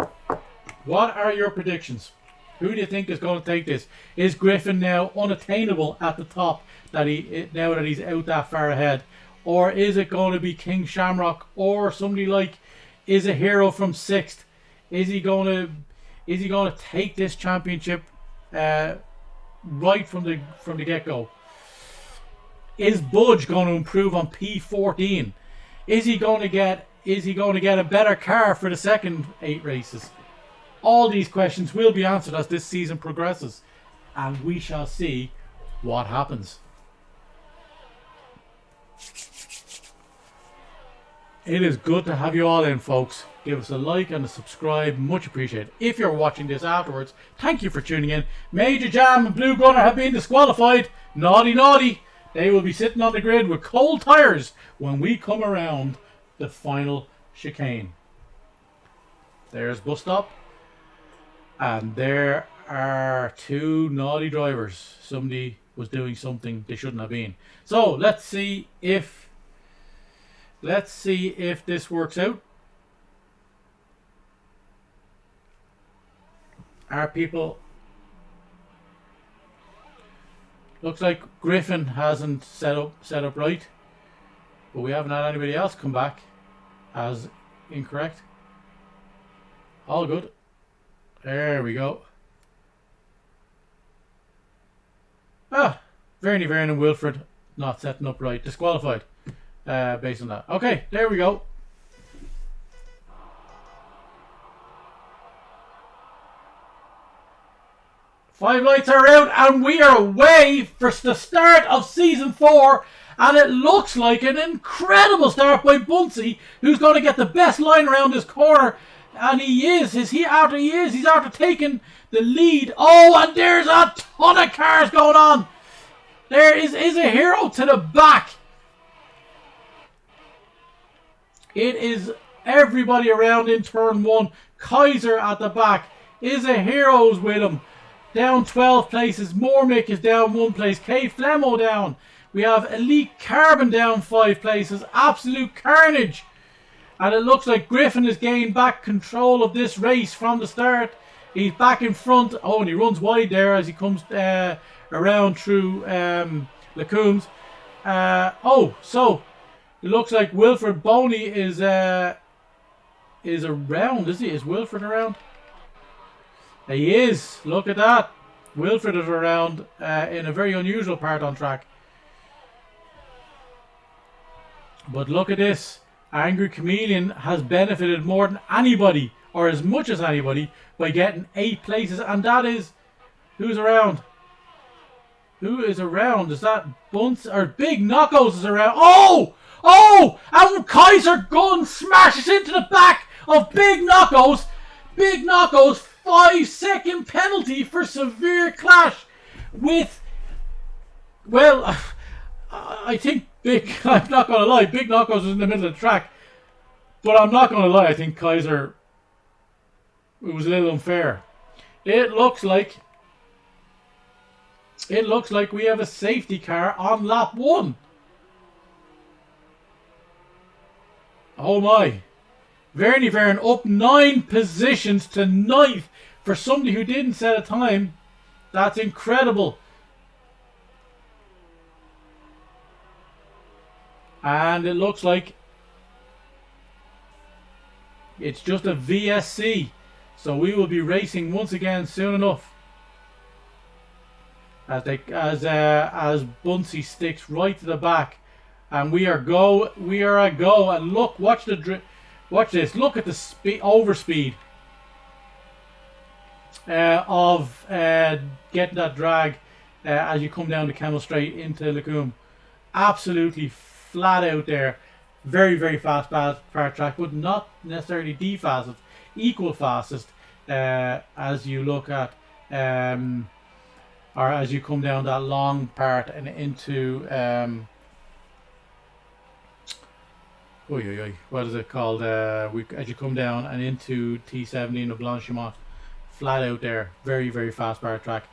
What are your predictions? Who do you think is going to take this? Is Griffin now unattainable at the top now that he's out that far ahead? Or is it going to be King Shamrock or somebody like is a hero from 6th? Is he going to take this championship right from the get-go? Is Budge going to improve on P14? Is he going to get a better car for the second 8 races? All these questions will be answered as this season progresses, and we shall see what happens. It is good to have you all in, folks. Give us a like and a subscribe, much appreciated. If you're watching this afterwards, thank you for tuning in. Major Jam and Blue Gunner have been disqualified. Naughty. They will be sitting on the grid with cold tires when we come around the final chicane. There's bus stop. And there are 2 naughty drivers. Somebody was doing something they shouldn't have been. So let's see if this works out. Our people. Looks like Griffin hasn't set up right, but we haven't had anybody else come back as incorrect. All good. There we go. Verne and Wilfred not setting up right. Disqualified based on that. Okay, there we go. Five lights are out and we are away for the start of season 4. And it looks like an incredible start by Bunsey, who's going to get the best line around this corner. And he's after taking the lead. Oh, and there's a ton of cars going on. There is a hero to the back. It is Everybody around in turn 1. Kaiser at the back is a heroes with him. Down 12 places. Mormick is down 1 place. Kate Flemo down. We have Elite Carbon down 5 places. Absolute carnage. And it looks like Griffin has gained back control of this race from the start. He's back in front. Oh, and he runs wide there as he comes around through Lacombe's. So it looks like Wilfred Boney is around, is he? Is Wilfred around? He is. Look at that. Wilfred is around in a very unusual part on track. But look at this. Angry Chameleon has benefited more than anybody, or as much as anybody, by getting 8 places. And that is... Who's around? Who is around? Is that Bunce or Big Knockos is around? Oh! Oh! And Kaiser Gunn smashes into the back of Big Knockos. Big Knockos 5-second penalty for severe clash with... Well, I think I'm not going to lie, Big Knockos was in the middle of the track. But I'm not going to lie, I think Kaiser... It was a little unfair. It looks like we have a safety car on lap 1. Oh my. Vernie Vern up 9 positions to 9th for somebody who didn't set a time. That's incredible. And it looks like it's just a VSC. So we will be racing once again soon enough. As Bunsey sticks right to the back, and we are a go. And look, watch this. Look at the overspeed of getting that drag as you come down the Camel Straight into Lacombe. Absolutely flat out there. Very, very fast part track, but not necessarily the fastest. Equal fastest as you look at or as you come down that long part and into what is it called? As you come down and into T17 of Blanchimont, flat out there, very, very fast part track.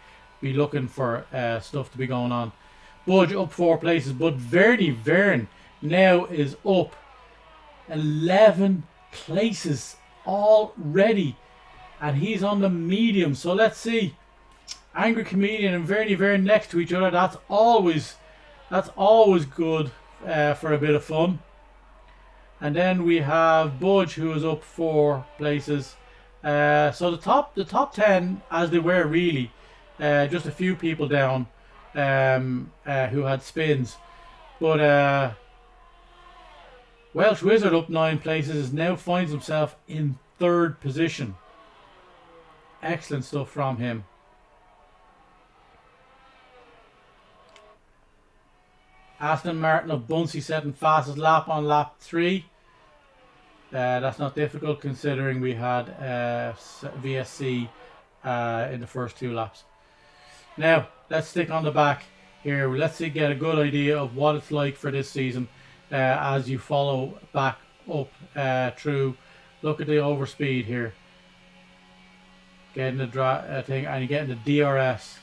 Be looking for stuff to be going on. Budge up 4 places, but Vernie Vern now is up 11 places already, and he's on the medium. So let's see, Angry Chameleon and Vernie Vern next to each other. That's always good for a bit of fun. And then we have Budge, who is up 4 places. So the top 10, as they were really, just a few people down who had spins. But Welsh Wizard up 9 places now finds himself in 3rd position. Excellent stuff from him. Aston Martin of Bunsey setting fastest lap on lap 3. That's not difficult considering we had VSC in the first 2 laps. Now let's stick on the back here. Let's get a good idea of what it's like for this season as you follow back up through. Look at the overspeed here. Getting the thing, and you're getting the DRS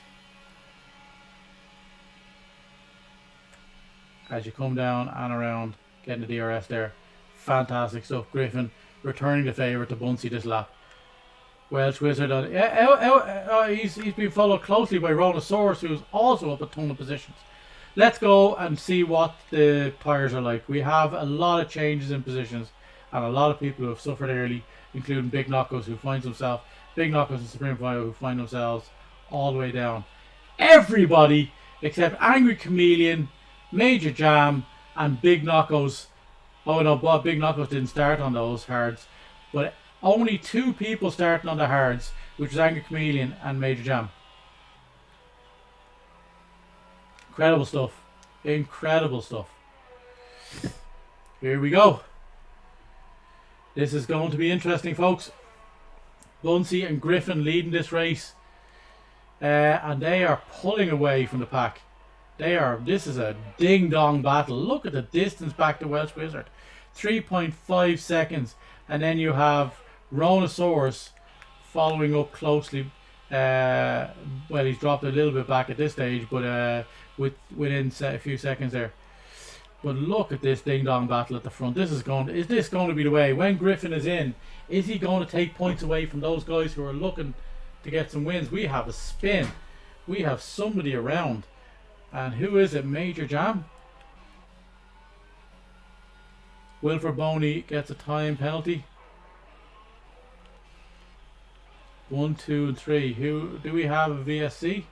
as you come down and around, getting the DRS there. Fantastic stuff. Griffin returning the favour to Bunsey this lap. Welsh Wizard on. He's been followed closely by Ronosaurus, who's also up a ton of positions. Let's go and see what the tyres are like. We have a lot of changes in positions and a lot of people who have suffered early, including Big Knockos, who finds himself, Big Knockos and Supreme Fire, who find themselves all the way down. Everybody except Angry Chameleon, Major Jam, and Big Knockos. Oh no, but Big Knockos didn't start on those hards, but only 2 people starting on the hards, which was Angry Chameleon and Major Jam. Incredible stuff. Incredible stuff. Here we go. This is going to be interesting, folks. Bunsey and Griffin leading this race. And they are pulling away from the pack. This is a ding-dong battle. Look at the distance back to Welsh Wizard. 3.5 seconds. And then you have Rhinosaurus following up closely. Well, he's dropped a little bit back at this stage, but within a few seconds there. But look at this ding-dong battle at the front. Is this going to be the way? When Griffin is in, is he going to take points away from those guys who are looking to get some wins? We have a spin. We have somebody around. And who is it? Major Jam? Wilfred Boney gets a time penalty. 1, 2, and 3. Who do we have? A VSC?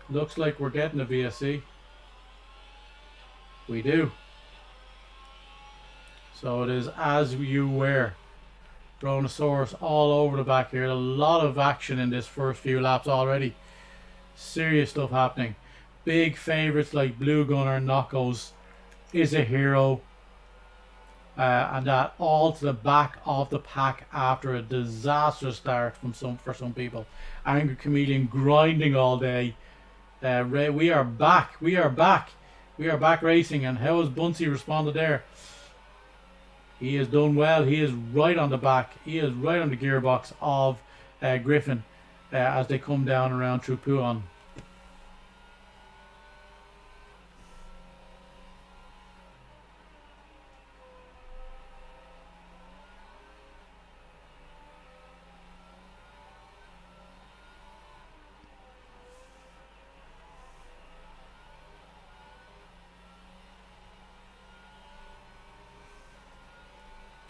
Looks like we're getting a VSC. We do. So it is as you were. Brontosaurus all over the back here. A lot of action in this first few laps already. Serious stuff happening. Big favourites like Blue Gunner and Knockos is a hero. And that all to the back of the pack after a disastrous start for some people. Angry Chameleon grinding all day. We are back. We are back racing. And how has Bunsey responded there? He has done well. He is right on the back. He is right on the gearbox of Griffin as they come down around through Puon.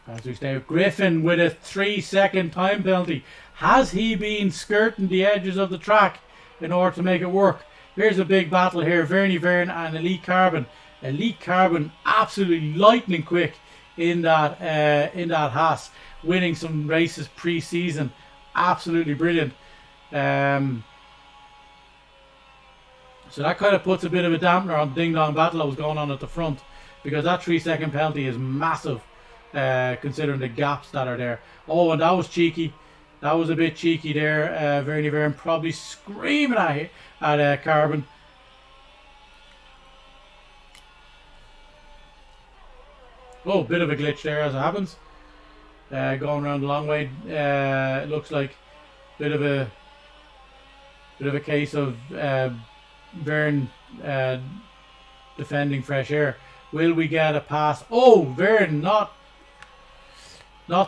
As we stay, Griffin with a 3-second time penalty. Has he been skirting the edges of the track in order to make it work? Here's a big battle here. Vernie Verne and Elite Carbon. Elite Carbon absolutely lightning quick in that Haas, winning some races pre-season. Absolutely brilliant. So that kind of puts a bit of a dampener on the ding-dong battle that was going on at the front, because that 3-second penalty is massive. Considering the gaps that are there. Oh, and that was cheeky. That was a bit cheeky there. Vernie Verne probably screaming at Carbon. Oh, bit of a glitch there as it happens. Going around the long way. It looks like bit of a case of Verne defending fresh air. Will we get a pass? Oh, Verne not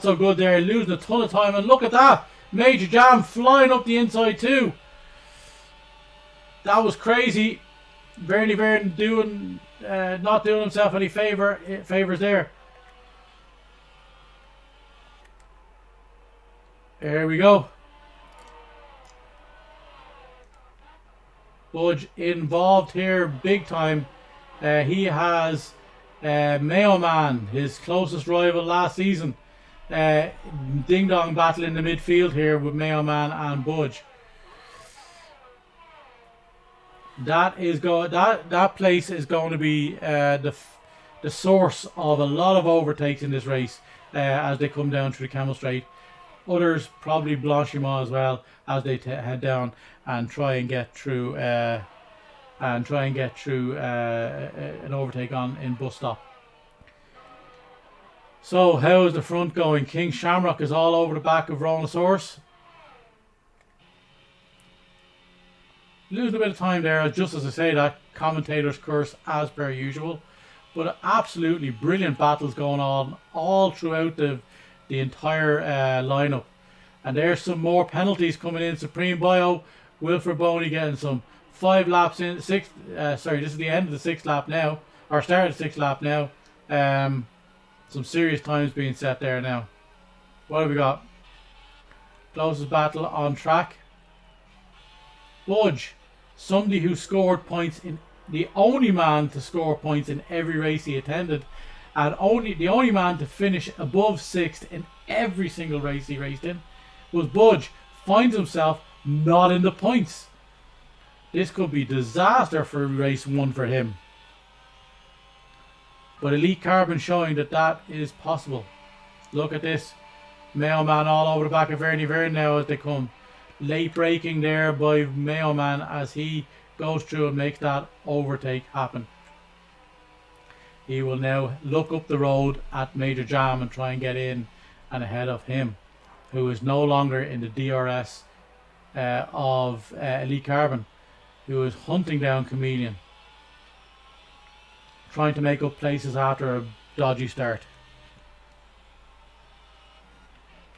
so good there, losing a ton of time, and look at that! Major Jam flying up the inside too. That was crazy. Vernie Verne not doing himself any favours there. There we go. Budge involved here big time. He has Mayo Man, his closest rival last season. Ding dong battle in the midfield here with Mayo Man and Budge. That place is going to be the source of a lot of overtakes in this race as they come down through the Camel Straight. Others probably Blanchimont as well as they head down and try and get through an overtake in bus stop. So how is the front going? King Shamrock is all over the back of Rhinosaurus. Losing a bit of time there, just as I say that, commentator's curse as per usual. But absolutely brilliant battles going on all throughout the entire lineup. And there's some more penalties coming in. Supreme Bio, Wilfred Boney getting some 5 laps in. This is the end of the 6th lap now, or start of the 6th lap now. Some serious times being set there now. What have we got? Closest battle on track. Budge, somebody who scored points the only man to score points in every race he attended, and the only man to finish above 6th in every single race he raced in, was Budge. Finds himself not in the points. This could be disaster for race 1 for him. But Elite Carbon showing that is possible. Look at this. Mayo Man all over the back of Vernie Verne now as they come. Late braking there by Mayo Man as he goes through and makes that overtake happen. He will now look up the road at Major Jam and try and get in and ahead of him, who is no longer in the DRS of Elite Carbon, who is hunting down Chameleon, trying to make up places after a dodgy start.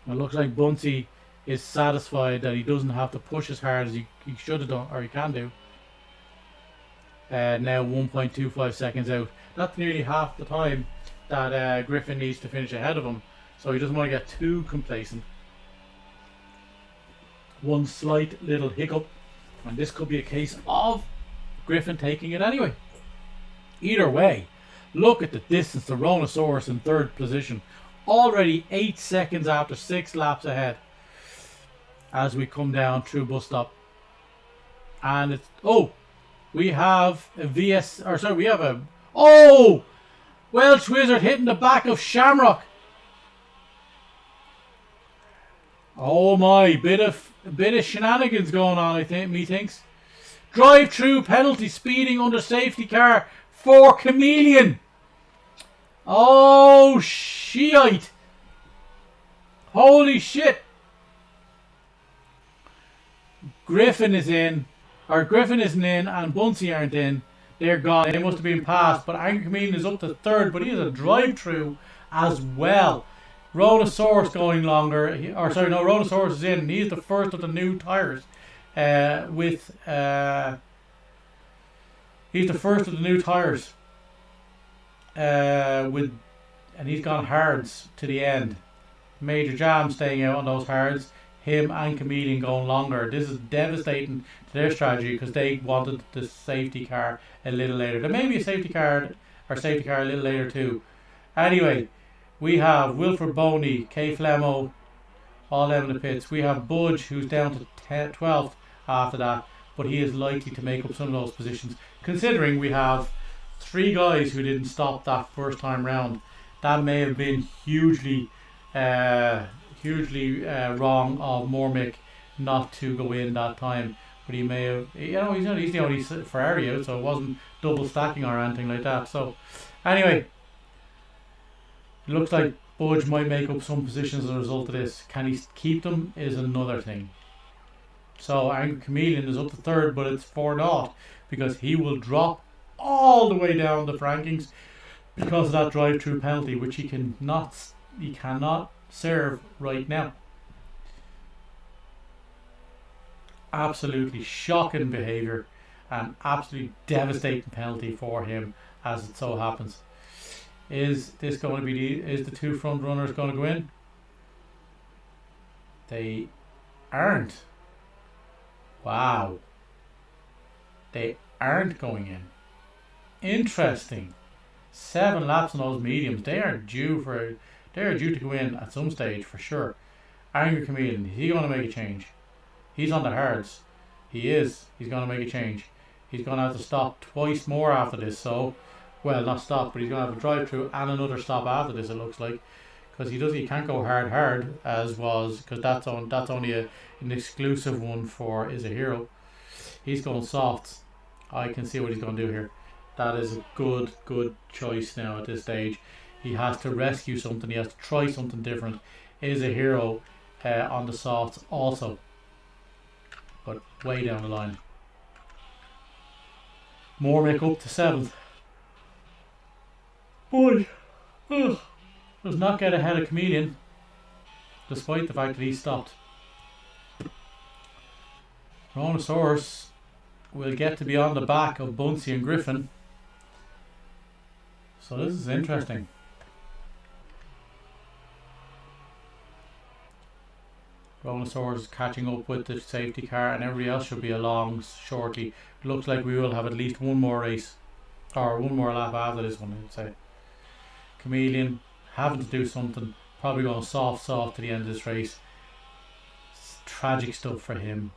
It looks like Bunsey is satisfied that he doesn't have to push as hard as he should have done, or he can do. Now 1.25 seconds out. That's nearly half the time that Griffin needs to finish ahead of him, so he doesn't want to get too complacent. One slight little hiccup, and this could be a case of Griffin taking it anyway. Either way, look at the distance to Rhinosaurus in third position. Already 8 seconds after 6 laps ahead as we come down through bus stop. And it's, we have a Welsh Wizard hitting the back of Shamrock. Oh my, bit of shenanigans going on, I think, methinks. Drive-through penalty, speeding under safety car for Chameleon. Oh, shite. Holy shit. Griffin isn't in, and Bunsey aren't in. They're gone. They must have been passed. But Angry Chameleon is up to third, but he has a drive-through as well. Rhinosaurus going longer. Rhinosaurus is in. He's the first of the new tyres. He's the first of the new tyres. And he's gone hards to the end. Major Jam staying out on those hards. Him and Chameleon going longer. This is devastating to their strategy because they wanted the safety car a little later. There may be a safety car a little later too. Anyway, we have Wilfred Boney, K Flemo, all them in the pits. We have Budge, who's down to 12th after that, but he is likely to make up some of those positions. Considering we have 3 guys who didn't stop that first time round, that may have been hugely wrong of Mormick not to go in that time. But he may have, he's the only Ferrari out, so it wasn't double stacking or anything like that. So, anyway, it looks like Budge might make up some positions as a result of this. Can he keep them is another thing. So, Angry Chameleon is up to third, but it's 4-0 because he will drop all the way down the rankings because of that drive-through penalty, which he cannot serve right now. Absolutely shocking behaviour and absolutely devastating penalty for him, as it so happens. Is this going to be is the 2 front runners going to go in? They aren't. Wow. They aren't going in. Interesting. 7 laps on those mediums. They are due to go in at some stage for sure. Angry Chameleon, is he going to make a change? He's on the hards. He is. He's going to make a change. He's going to have to stop twice more after this. So, well, not stop, but he's going to have a drive-through and another stop after this, it looks like. Because he can't go hard as was, because that's only an exclusive one for Is a Hero. He's going soft. I can see what he's going to do here. That is a good choice now at this stage. He has to rescue something. He has to try something different. Is a Hero on the softs also, but way down the line. Mormick up to 7th. Boy, does not get ahead of Chameleon, despite the fact that he stopped. Rhinosaurus will get to be on the back of Bunsey and Griffin. So this is interesting. Rhinosaurus is catching up with the safety car, and everybody else should be along shortly. It looks like we will have at least one more race, or one more lap after this one, I'd say. Chameleon having to do something, probably going soft to the end of this race. It's tragic stuff for him.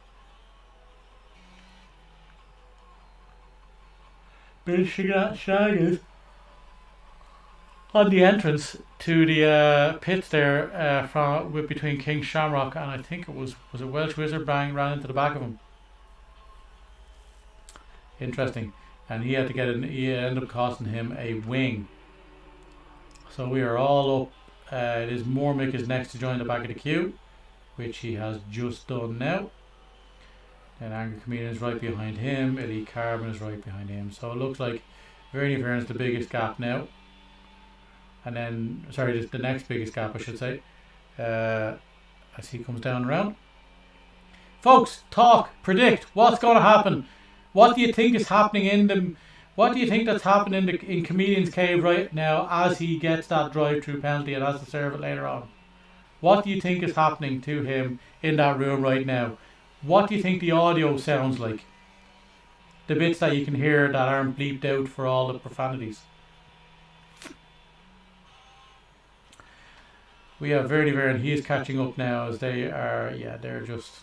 Bit of shenanigans on the entrance to the pits there between King Shamrock and I think it was a Welsh Wizard ran into the back of him. Interesting. And he had to he ended up costing him a wing So we are all up. It is Mormick is next to join the back of the queue, which he has just done now. Then Angry Chameleon is right behind him. Elite Carbon is right behind him. So it looks like Vernie Verne is the biggest gap now. And then, sorry, the next biggest gap, I should say. As he comes down around. Folks, talk, predict, what's going to happen? What do you think is happening in them? What do you think that's happening in Chameleon's Cave right now as he gets that drive-through penalty and has to serve it later on? What do you think is happening to him in that room right now? What do you think the audio sounds like? The bits that you can hear that aren't bleeped out for all the profanities. We have Verdi Verne, he is catching up now as they are, yeah, they're just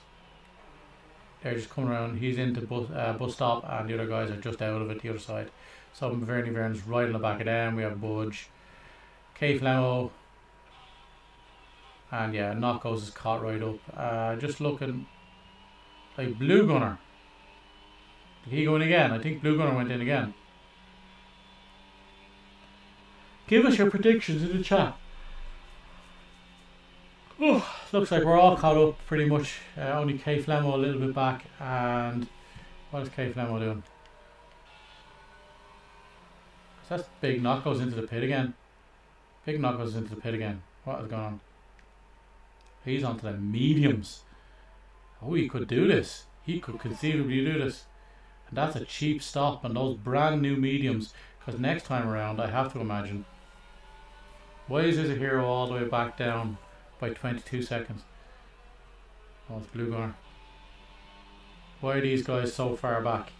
coming around. He's into bus stop and the other guys are just out of it, the other side. So Vernie Verne's right on the back of them. We have Budge, K Flamo, and yeah, Knockos is caught right up. Just looking like Blue Gunner. Did he go in again? I think Blue Gunner went in again. Give us your predictions in the chat. Oh, looks like we're all caught up pretty much. Only K Flamo a little bit back. And what is K Flamo doing? That Big Knock goes into the pit again. Big Knock goes into the pit again. What is going on? He's onto the mediums. Oh, he could do this. He could conceivably do this. And that's a cheap stop on those brand new mediums. Because next time around, I have to imagine. Why is this a hero all the way back down by 22 seconds? Oh, it's Blue Gunner. Why are these guys so far back?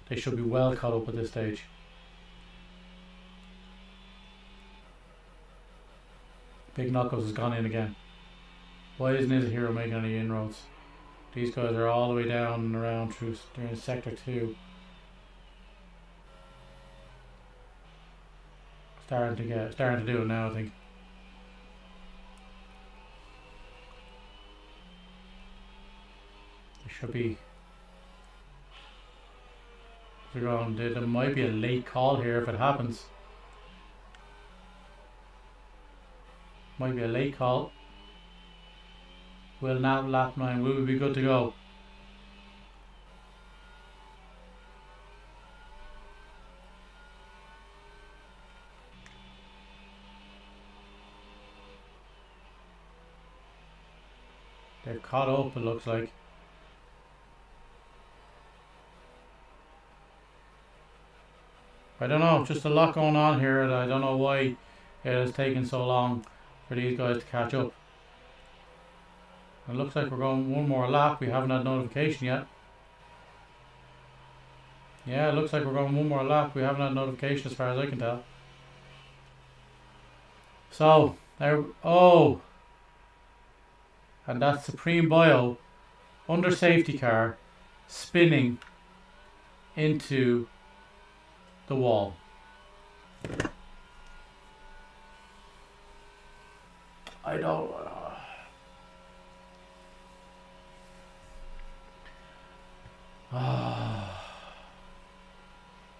They should be well caught up at this stage. Big Knuckles has gone in again. Why isn't his hero making any inroads? These guys are all the way down and around through. They're in sector 2. Starting to do it now, I think. There should be. There might be a late call here if it happens. Might be a late call. Will not lap 9. Will we be good to go? They're caught up, it looks like. I don't know, just a lot going on here. I don't know why it has taken so long for these guys to catch up. It looks like we're going one more lap. We haven't had notification yet. Yeah, it looks like we're going one more lap. We haven't had notification as far as I can tell. So, there. Oh! And that's Supreme Bio under safety car spinning into the wall. I don't.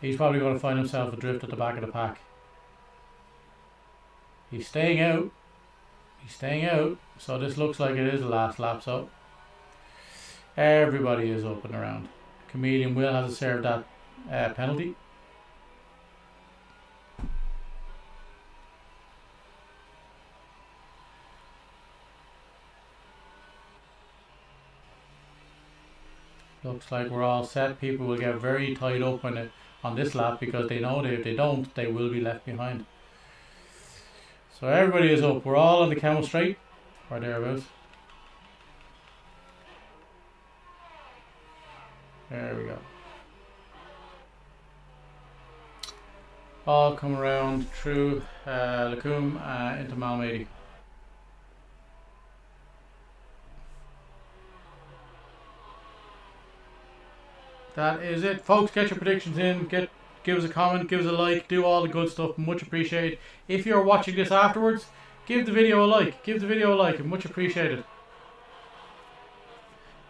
He's probably going to find himself adrift at the back of the pack. He's staying out. He's staying out. So this looks like it is the last lap. So everybody is up and around. Chameleon will have to serve that penalty. Looks like we're all set. People will get very tied up on this lap because they know that if they don't, they will be left behind. So everybody is up. We're all on the camel straight, or thereabouts. There we go. All come around through Lacombe into Malmedy. That is it, folks. Get your predictions in. Give us a comment, give us a like, do all the good stuff. Much appreciated. If you're watching this afterwards, give the video a like. Give the video a like, and much appreciated.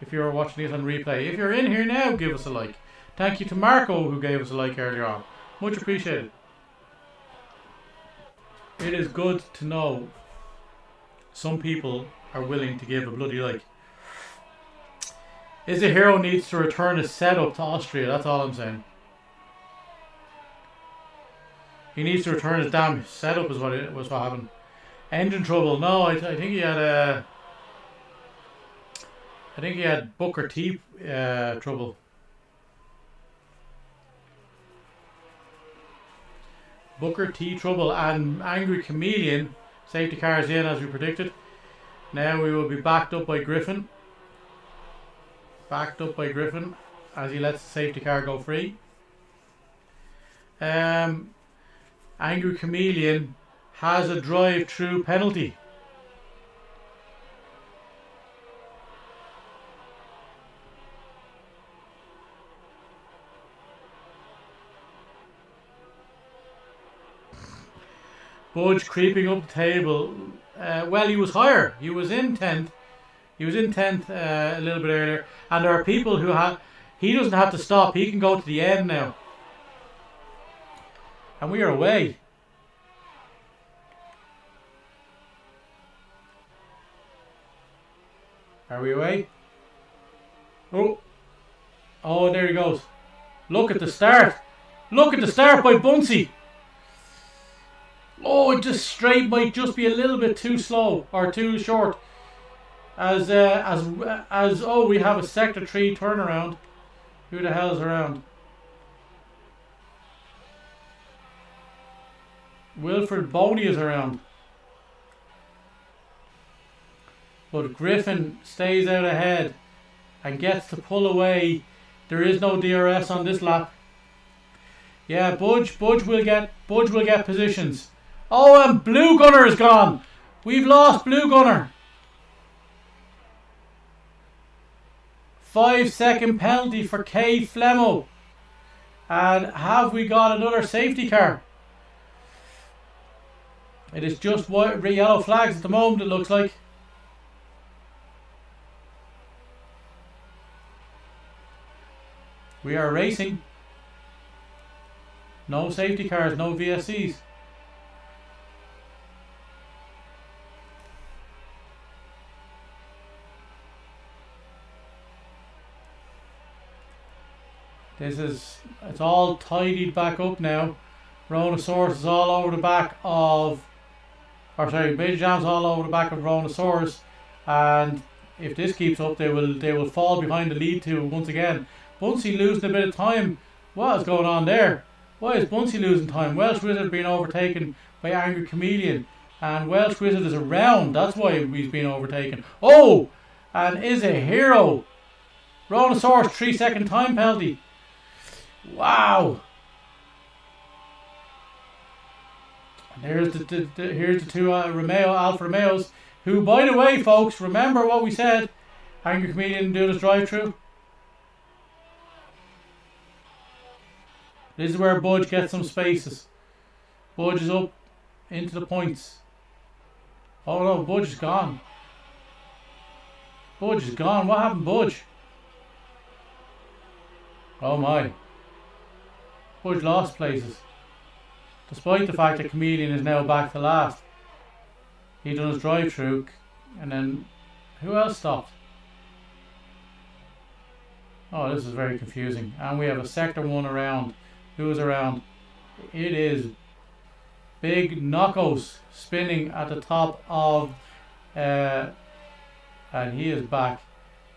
If you're watching this on replay, if you're in here now, give us a like. Thank you to Marco who gave us a like earlier on. Much appreciated. It is good to know some people are willing to give a bloody like. Is the hero needs to return his setup to Austria, that's all I'm saying. He needs to return his damn setup is what happened. Engine trouble, no, I think he had Booker T trouble. Booker T trouble and Angry Chameleon. Safety cars in as we predicted. Now we will be backed up by Griffin. Backed up by Griffin as he lets the safety car go free. Angry Chameleon has a drive-through penalty. Budge creeping up the table. Well, he was higher. He was in 10th. He was in 10th a little bit earlier. And there are people who have... He doesn't have to stop. He can go to the end now. And we are away. Are we away? Oh. Oh, there he goes. Look at the start. Look at the start by Bunsey. Oh, it just straight might just be a little bit too slow or too short. As oh, we have a sector 3 turnaround. Who the hell's around? Wilfred Boney is around. But Griffin stays out ahead and gets to pull away. There is no DRS on this lap. Yeah, Budge will get positions. Oh, and Blue Gunner is gone. We've lost Blue Gunner. 5-second penalty for K Flemo. And have we got another safety car? It is just yellow flags at the moment, it looks like. We are racing. No safety cars, no VSCs. It's all tidied back up now. Rhonosaurus is all over the back of, Major Jam's all over the back of Rhonosaurus, and if this keeps up, they will fall behind the lead two once again. Bunsey losing a bit of time. What is going on there? Why is Bunsey losing time? Welsh Wizard being overtaken by Angry Chameleon, and Welsh Wizard is around. That's why he's being overtaken. Oh, and is a hero. Rhonosaurus 3-second time penalty. Wow. And here's the two Alfa Romeos, who, by the way, folks, remember what we said. Angry Chameleon doing his drive-through. This is where Budge gets some spaces. Budge is up into the points. Oh no, Budge is gone. Budge is gone. What happened, Budge? Oh my. Budge lost places. Despite the fact that Chameleon is now back to last. He done his drive-through, and then who else stopped? Oh, this is very confusing. And we have a sector 1 around. Who is around? It is Big Knockos spinning at the top of, and he is back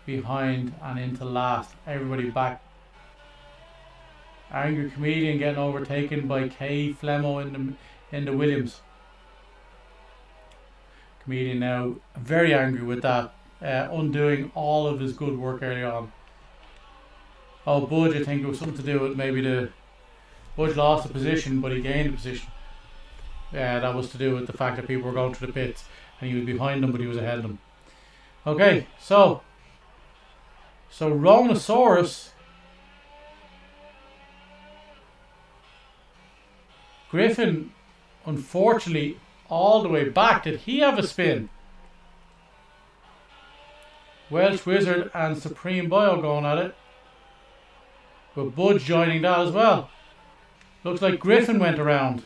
behind and into last. Everybody back. Angry Chameleon getting overtaken by K Flemo in the Williams. Chameleon now very angry with that, undoing all of his good work early on. Oh, Budge, I think it was something to do with maybe Budge lost the position, but he gained the position. Yeah, that was to do with the fact that people were going through the pits and he was behind them, but he was ahead of them. Okay, so Rhonosaurus, Griffin, unfortunately, all the way back. Did he have a spin? Welsh Wizard and Supreme Bio going at it, with Budge joining that as well. Looks like Griffin went around.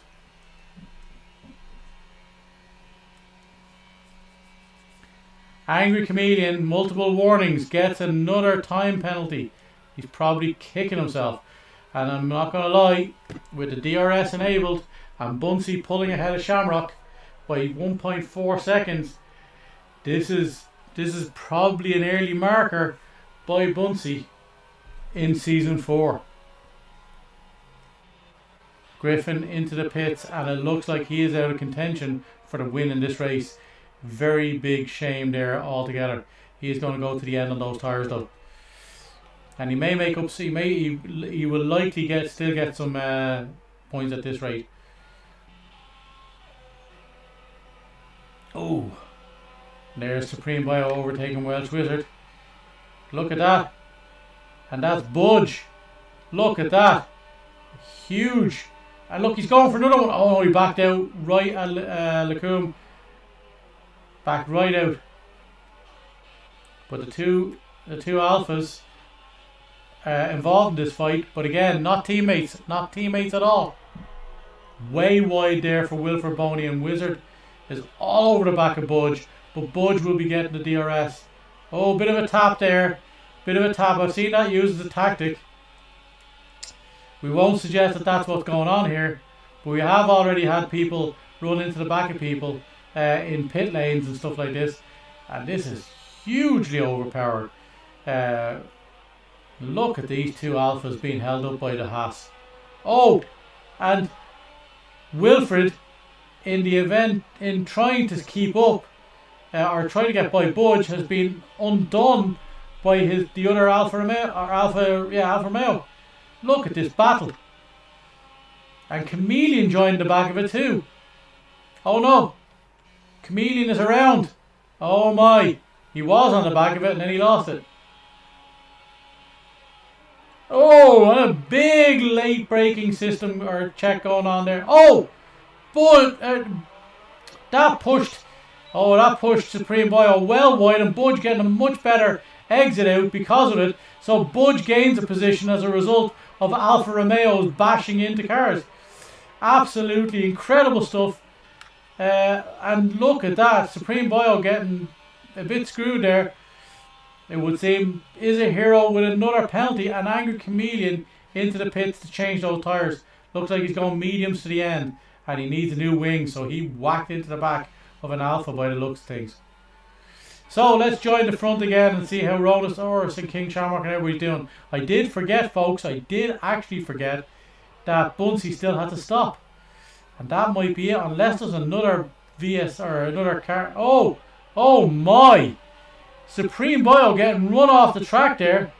Angry Chameleon, multiple warnings, gets another time penalty. He's probably kicking himself. And I'm not going to lie, with the DRS enabled and Bunsey pulling ahead of Shamrock by 1.4 seconds, this is probably an early marker by Bunsey in Season 4. Griffin into the pits, and it looks like he is out of contention for the win in this race. Very big shame there altogether. He is going to go to the end on those tyres though. And he may make up, he will likely still get some points at this rate. Oh, there's Supreme Bio overtaking Welsh Wizard. Look at that. And that's Budge. Look at that. Huge. And look, he's going for another one. Oh no, he backed out right at Lacombe. Backed right out. But the two alphas involved in this fight, but again, not teammates at all. Way wide there for Wilfred Boney, and Wizard is all over the back of Budge, but Budge will be getting the DRS. Oh, bit of a tap there. Bit of a tap. I've seen that used as a tactic. We won't suggest that that's what's going on here, but we have already had people run into the back of people in pit lanes and stuff like this, and this is hugely overpowered. Look at these two alphas being held up by the Haas. Oh, and Wilfred, in the event, in trying to keep up or trying to get by Budge, has been undone by the other Alfa Romeo. Look at this battle. And Chameleon joined the back of it too. Oh no, Chameleon is around. Oh my, he was on the back of it and then he lost it. Oh, and a big late braking system or check going on there. Oh, but that pushed Supreme Bio well wide, and Budge getting a much better exit out because of it. So Budge gains a position as a result of Alfa Romeos bashing into cars. Absolutely incredible stuff. And look at that, Supreme Bio getting a bit screwed there. It would seem is a hero with another penalty, and Angry Chameleon into the pits to change those tyres. Looks like he's going mediums to the end, and he needs a new wing, so he whacked into the back of an Alpha by the looks of things. So let's join the front again and see how Rhodosaurus and King Shamrock and everybody's doing. I did forget, folks, I did actually forget that Bunsey still had to stop. And that might be it, unless there's another VS or another car. Oh my! Supreme Bio getting run off the track there.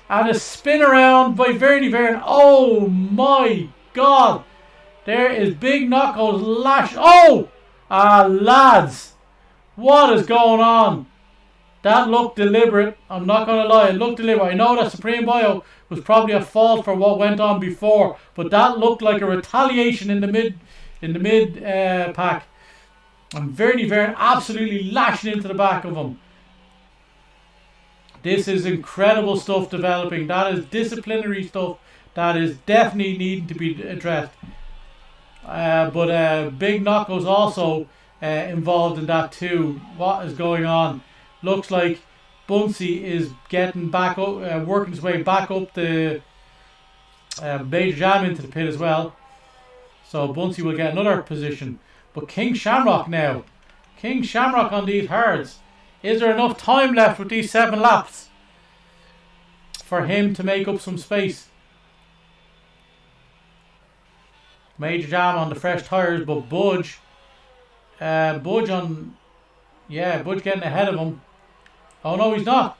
And a spin around by Verdi Vern. Oh my God! There is Big Knuckles lash. Oh! Lads! What is going on? That looked deliberate. I'm not going to lie, it looked deliberate. I know that Supreme Bio was probably at fault for what went on before, but that looked like a retaliation in the mid pack. And Verdi Vern absolutely lashing into the back of him. This is incredible stuff developing. That is disciplinary stuff that is definitely needing to be addressed. But Big Knuckles also involved in that too. What is going on? Looks like Bunsey is getting back up, working his way back up the Major Jam into the pit as well. So Bunsey will get another position. But King Shamrock now. King Shamrock on these hards. Is there enough time left with these 7 laps for him to make up some space? Major Jam on the fresh tyres, but Budge getting ahead of him. Oh no, he's not.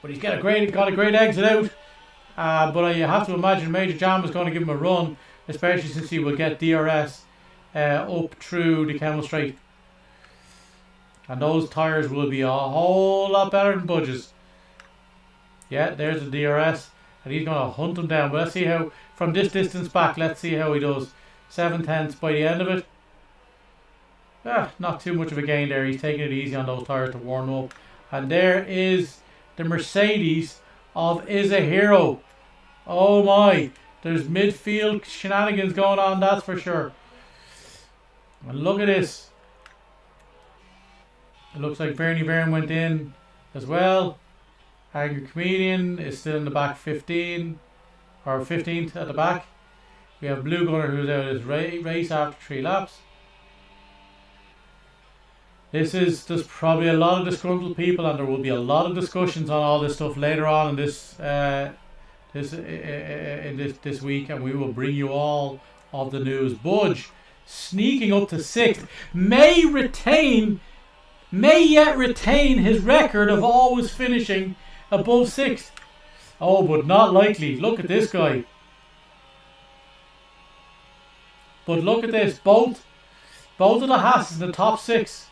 But he's got a great exit out. But you have to imagine Major Jam is going to give him a run, especially since he will get DRS up through the Kemmel Straight. And those tyres will be a whole lot better than Budge's. Yeah, there's the DRS. And he's going to hunt him down. But let's see how, from this distance back, let's see how he does. 7/10 by the end of it. Not too much of a gain there. He's taking it easy on those tyres to warm up. And there is the Mercedes of Is a Hero. Oh my. There's midfield shenanigans going on, that's for sure. And look at this. It looks like Bernie Byrne went in as well. Angry Comedian is still in the back 15 or 15th at the back. We have Blue Gunner who's out of his race after 3 laps. There's probably a lot of disgruntled people, and there will be a lot of discussions on all this stuff later on in this week, and we will bring you all of the news. Budge sneaking up to 6th may yet retain his record of always finishing above 6th. Oh, but not likely. Look at this guy. But look at this. Both of the Haas in the top 6.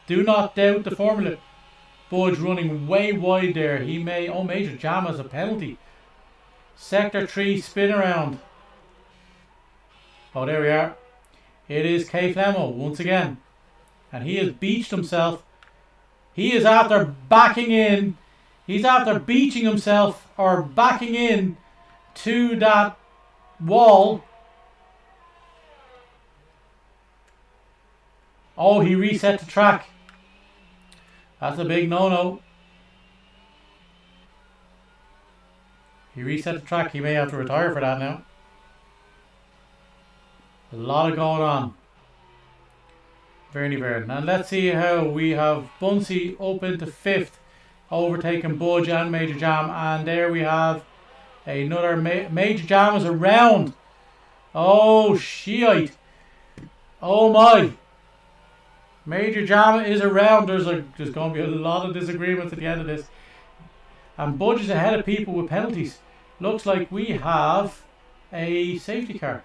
Do not doubt the formula. Budge running way wide there. He may... Oh, Major Jam as a penalty. Sector 3 spin around. Oh, there we are. It is K. Flemo once again. And he has beached himself. He is after backing in. He's after beaching himself or backing in to that wall. Oh, he reset the track. That's a big no-no. He reset the track. He may have to retire for that now. A lot of going on. Bernie Byrne. And let's see how we have Bunsey up into 5th, overtaking Budge and Major Jam. And there we have another Major Jam is around. Oh, shite. Oh, my. Major Jam is around. There's going to be a lot of disagreements at the end of this. And Budge is ahead of people with penalties. Looks like we have a safety car.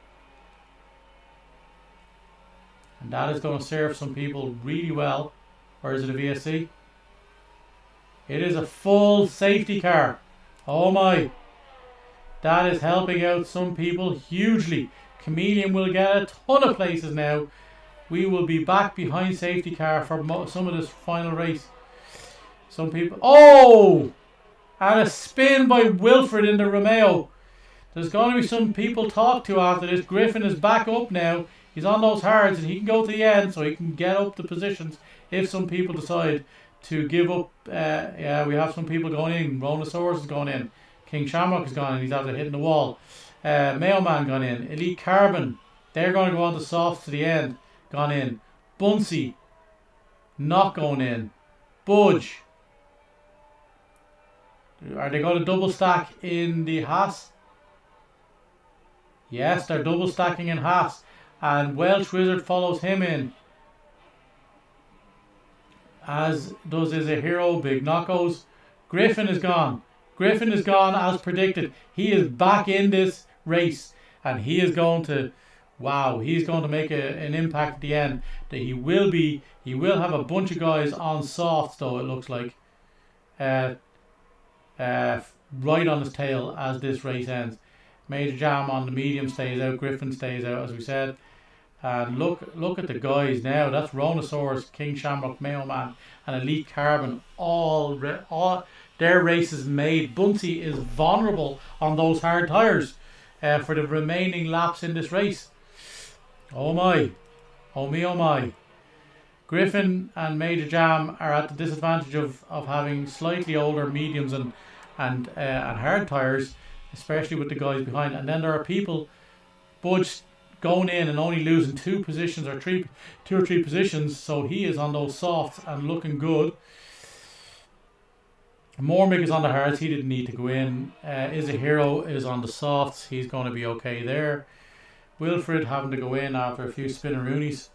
And that is going to serve some people really well. Or is it a VSC? It is a full safety car. Oh my. That is helping out some people hugely. Chameleon will get a ton of places now. We will be back behind safety car for some of this final race. Some people... Oh! And a spin by Wilfred in the Romeo. There's going to be some people talk to after this. Griffin is back up now. He's on those hards and he can go to the end so he can get up the positions if some people decide to give up. Yeah, we have some people going in. Ronosaurus is going in. King Shamrock is gone in. He's after hitting the wall. Mayo Man gone in. Elite Carbon. They're going to go on the softs to the end. Gone in. Bunsey. Not going in. Budge. Are they going to double stack in the Haas? Yes, they're double stacking in Haas. And Welsh Wizard follows him in. As does his hero, Big Knockos. Griffin is gone. Griffin is gone as predicted. He is back in this race. And he is going to... Wow, he's going to make an impact at the end. That he will have a bunch of guys on softs though, it looks like. Right on his tail as this race ends. Major Jam on the medium stays out. Griffin stays out, as we said. And look at the guys now. That's Ronosaurus, King Shamrock, Mayo Man, and Elite Carbon. All their races made. Bunsey is vulnerable on those hard tyres for the remaining laps in this race. Oh my. Oh me, oh my. Griffin and Major Jam are at the disadvantage of having slightly older mediums and hard tyres, especially with the guys behind. And then there are people, Budge going in and only losing 2 positions or 2 or 3 positions, so he is on those softs and looking good. Mormick is on the hards. He didn't need to go in. Is a Hero is on the softs. He's going to be okay there. Wilfred having to go in after a few spinneroonies.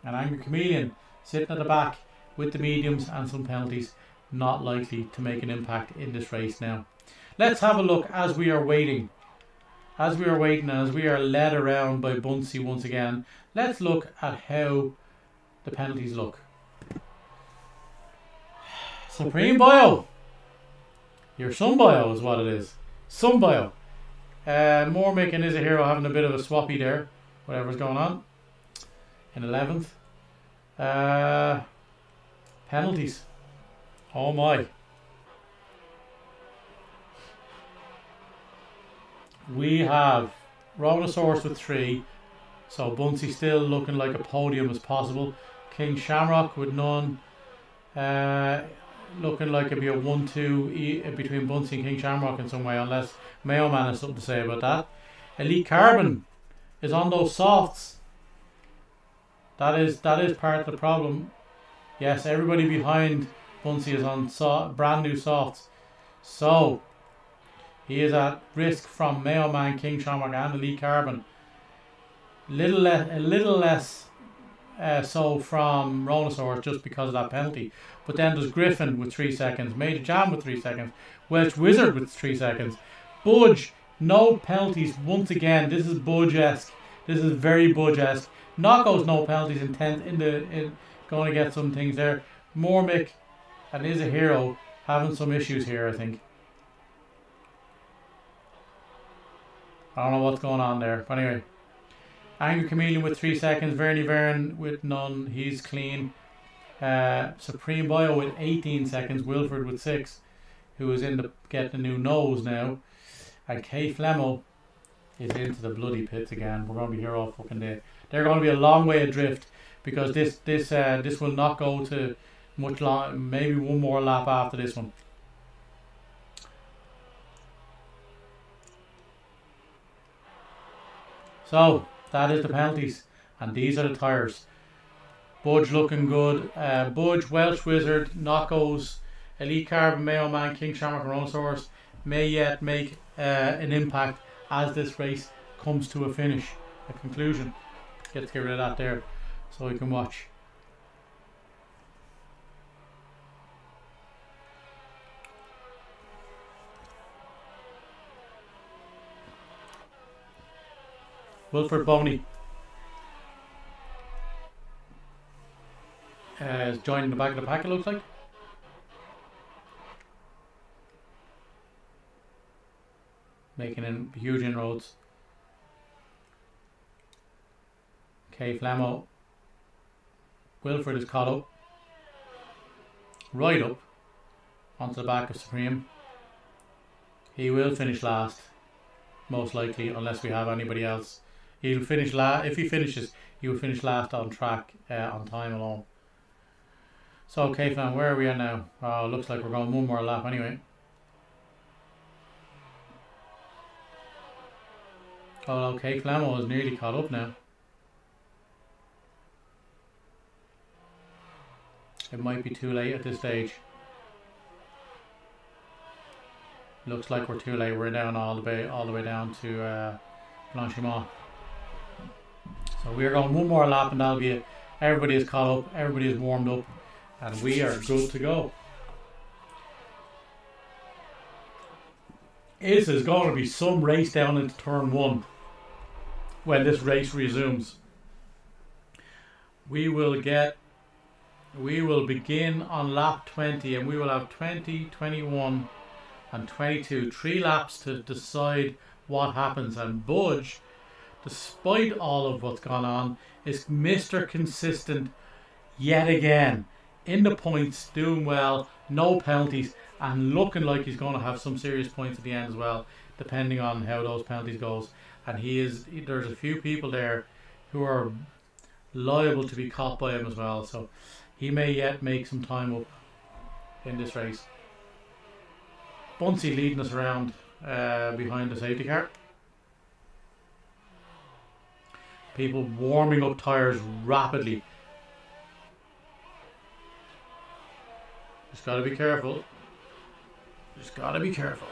And Angry Chameleon sitting at the back with the mediums and some penalties. Not likely to make an impact in this race now. Let's have a look as we are waiting. As we are waiting and as we are led around by Bunsey once again. Let's look at how the penalties look. Supreme Bio. Your Sunbio is what it is. Sunbio. Mormick and Is a Hero having a bit of a swappy there. Whatever's going on. In 11th. Penalties. Oh my. We have Ronosaurus with 3. So Bunsey still looking like a podium as possible. King Shamrock with none. Looking like it'd be a 1-2 between Bunsey and King Shamrock in some way, unless Mayo Man has something to say about that. Elite Carbon is on those softs. That is part of the problem. Yes, everybody behind Bunsey is on brand new softs. So he is at risk from Mayo Man, King Shamrock, and Elite Carbon. A little less so from Rhonosaurus just because of that penalty. But then there's Griffin with 3 seconds, Major Jam with 3 seconds, Welsh Wizard with 3 seconds. Budge, no penalties once again. This is Budge-esque. This is very Budge-esque. Knocko's no penalties in going to get some things there. Mormick and Is a Hero having some issues here, I think. I don't know what's going on there. But anyway. Angry Chameleon with 3 seconds. Vernie Vern with none. He's clean. Supreme Bio with 18 seconds. Wilfred with 6. Who is getting a new nose now. And K Flemo is into the bloody pits again. We're going to be here all fucking day. They're going to be a long way adrift. Because this will not go to much long. Maybe one more lap after this one. So that is the penalties, and these are the tyres. Budge looking good. Budge, Welsh Wizard, Knockos, Elite Carbon, Mayo Man, King Shamrock, and Rhonosaurus may yet make an impact as this race comes to a finish, a conclusion. Get rid of that there so we can watch. Wilfred Boney is joining the back of the pack, it looks like. Making huge inroads. K Flamo. Wilfred is caught up. Right up onto the back of Supreme. He will finish last, most likely, unless we have anybody else. He'll finish last. If he finishes, he will finish last on track, on time alone. So, K-Flam, where are we at now? Oh, looks like we're going one more lap anyway. Oh, okay, Flamo is nearly caught up now. It might be too late at this stage. Looks like we're too late. We're down all the way down to Blanchimont. So we are going one more lap and that'll be it. Everybody is caught up, everybody is warmed up, and we are good to go. This is going to be some race down into turn 1 when this race resumes. We will begin on lap 20 and we will have 20, 21 and 22. 3 laps to decide what happens, and Budge, despite all of what's gone on, is Mr. Consistent yet again. In the points, doing well, no penalties, and looking like he's going to have some serious points at the end as well, depending on how those penalties goes. And there's a few people there who are liable to be caught by him as well, so he may yet make some time up in this race. Bunsey leading us around behind the safety car. People warming up tyres rapidly. Just gotta be careful. Just gotta be careful.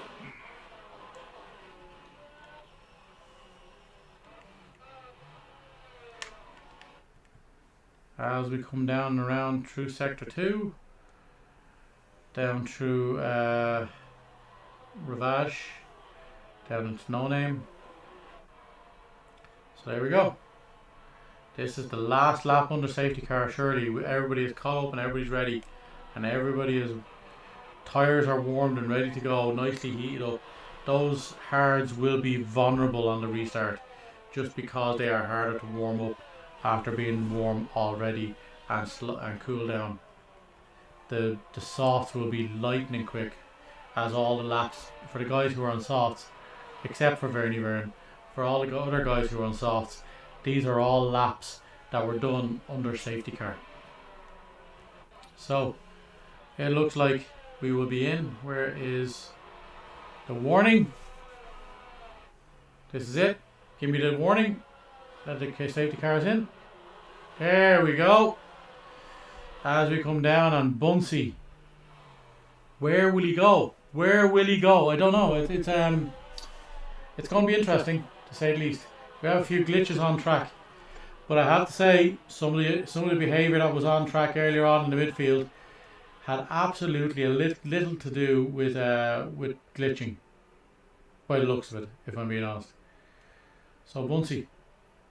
As we come down and around through sector 2, down through Ravage, down into No Name. So there we go. This is the last lap under safety car, surely. Everybody is caught up and everybody's ready. And tyres are warmed and ready to go, nicely heated up. Those hards will be vulnerable on the restart, just because they are harder to warm up after being warm already and cool down. The softs will be lightning quick, as all the laps, for the guys who are on softs, except for Vernie Vern, for all the other guys who are on softs, these are all laps that were done under safety car. So it looks like we will be in. Where is the warning? This is it. Give me the warning. Let the safety cars in. There we go. As we come down on Bunsey. Where will he go? Where will he go? I don't know. It's going to be interesting, to say the least. We have a few glitches on track. But I have to say, some of the behaviour that was on track earlier on in the midfield had absolutely little to do with glitching, by the looks of it, if I'm being honest. So Bunsey,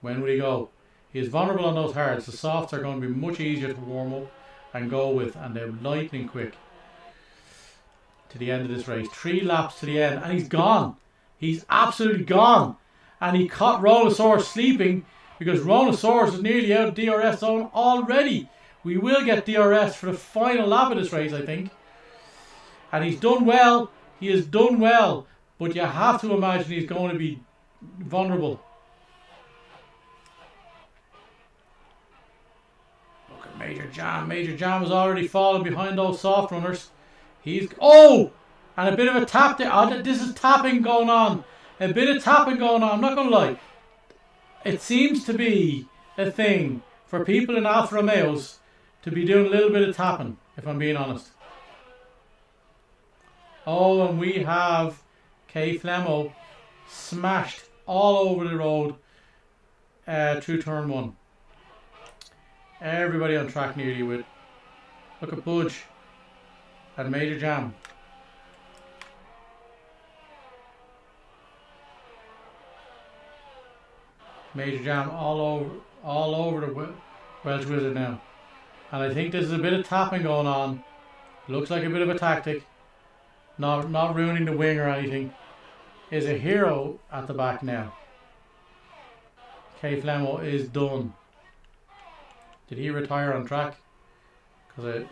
when will he go? He is vulnerable on those hards. The softs are going to be much easier to warm up and go with, and they're lightning quick to the end of this race. 3 laps to the end, and he's gone. He's absolutely gone. And he caught Rolosaurus sleeping, because Rolosaurus is nearly out of DRS zone already. We will get DRS for the final lap of this race, I think. And he's done well. He has done well. But you have to imagine he's going to be vulnerable. Look at Major Jam. Major Jam has already fallen behind those soft runners. He's... Oh! And a bit of a tap there. Oh, this is tapping going on. A bit of tapping going on. I'm not going to lie. It seems to be a thing for people in Alfa Romeos to be doing a little bit of tapping, if I'm being honest. Oh, and we have K Flemo smashed all over the road through turn 1. Everybody on track nearly with. Look at Budge and Major Jam. Major Jam all over the Welsh Wizard now. And I think there's a bit of tapping going on. Looks like a bit of a tactic. Not ruining the wing or anything. Is a hero at the back now. K Flemo is done. Did he retire on track? Because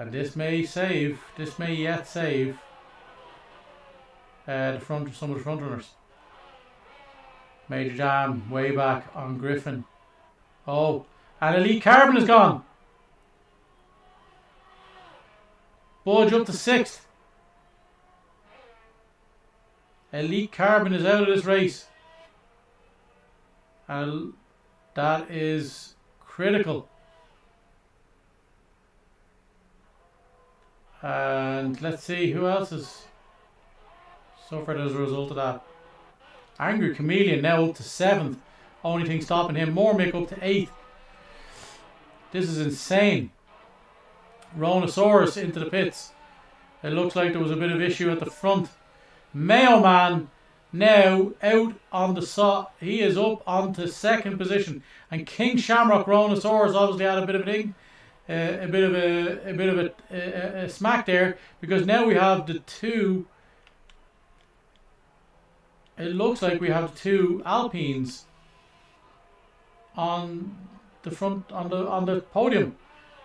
and this may yet save some of the front runners. Major Jam way back on Griffin. Oh, and Elite Carbon is gone. Budge up to 6th. Elite Carbon is out of this race. And that is critical. And let's see who else is suffered as a result of that. Angry Chameleon now up to 7th. Only thing stopping him. Mormick up to 8th. This is insane. Rhinosaurus into the pits. It looks like there was a bit of issue at the front. Mayo Man now out on the he is up onto 2nd position, and King Shamrock Rhinosaurus obviously had a bit of a thing. A bit of a smack there, because now we have the 2. It looks like we have 2 Alpines on the front on the podium.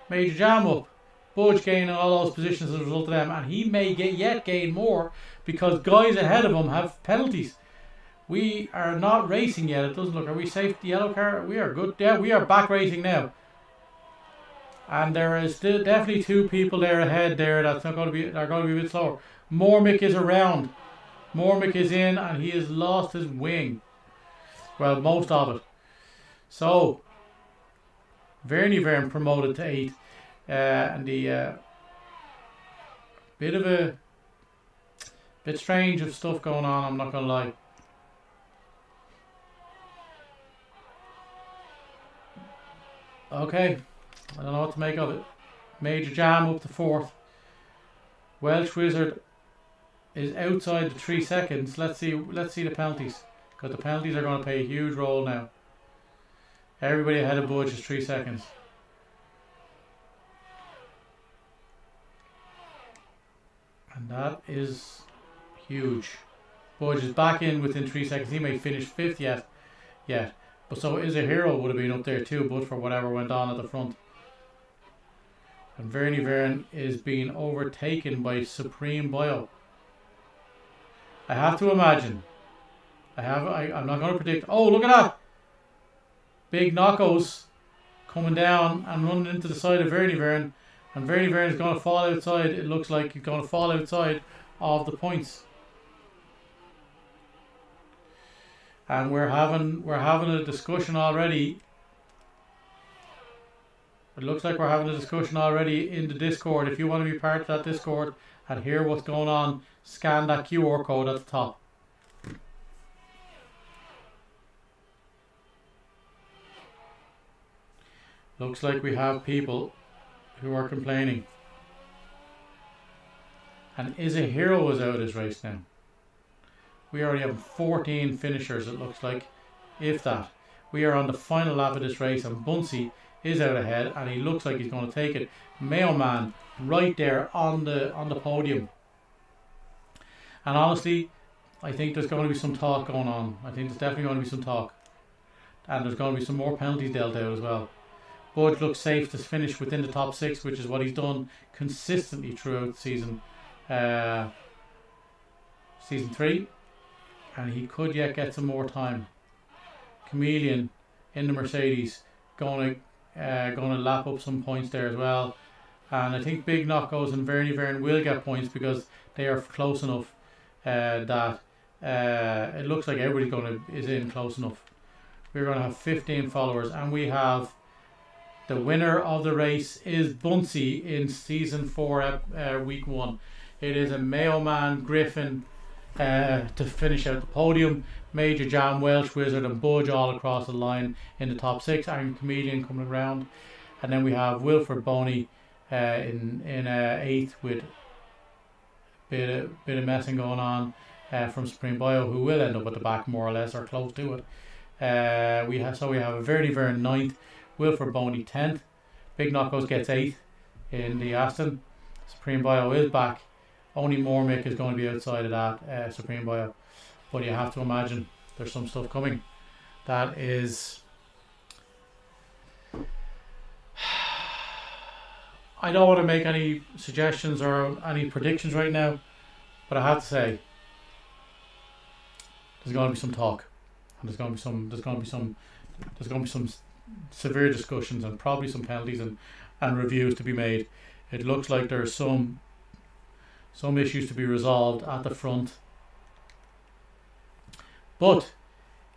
Major Jam up, Budge gaining all those positions as a result of them, and he may gain more because guys ahead of him have penalties. We are not racing yet. It doesn't look. Are we safe? The yellow car. We are good. Yeah, we are back racing now. And there is still definitely 2 people there ahead there that's not going to be. Are going to be a bit slower. Mormick is around. Mormick is in, and he has lost his wing. Well, most of it. So Vern promoted to 8, and the bit strange of stuff going on. I'm not going to lie. Okay. I don't know what to make of it. Major Jam up to 4th. Welsh Wizard is outside the 3 seconds. Let's see the penalties, because the penalties are going to play a huge role now. Everybody ahead of Budge is 3 seconds. And that is huge. Budge is back in within 3 seconds. He may finish 5th yet. But so Is a Hero would have been up there too, but for whatever went on at the front. And Vern is being overtaken by Supreme Bio. I have to imagine I'm not going to predict. Oh, look at that! Big knockos coming down and running into the side of Verne. And Verne is going to fall outside. It looks like he's going to fall outside of the points. And we're having a discussion already. It looks like we're having a discussion already in the Discord. If you want to be part of that Discord and hear what's going on, scan that QR code at the top. Looks like we have people who are complaining. And Is a Hero is out of this race now. We already have 14 finishers, it looks like, if that. We are on the final lap of this race, and Bunsey is out ahead, and he looks like he's going to take it. Mayo Man right there on the podium. And honestly, I think there's going to be some talk going on. I think there's definitely going to be some talk. And there's going to be some more penalties dealt out as well. Budge looks safe to finish within the top 6, which is what he's done consistently throughout season 3. And he could yet get some more time. Chameleon in the Mercedes going to lap up some points there as well. And I think Big Knockos and Verne will get points because they are close enough that it looks like everybody is in close enough. We're going to have 15 followers, and we have the winner of the race is Bunsey in season 4, week 1. It is a Mayo Man Griffin to finish out the podium. Major Jam, Welsh Wizard and Budge all across the line in the top 6. Iron Comedian coming around. And then we have Wilfred Boney in 8th with a bit of messing going on from Supreme Bio, who will end up at the back more or less, or close to it. We have a Verne 9th, Wilfred Boney 10th. Big Knockos gets 8th in the Aston. Supreme Bio is back. Only Mormick is going to be outside of that Supreme Bio. But you have to imagine there's some stuff coming. That is... I don't want to make any suggestions or any predictions right now, but I have to say there's going to be some talk, and there's going to be some severe discussions and probably some penalties and reviews to be made. It looks like there's some issues to be resolved at the front. But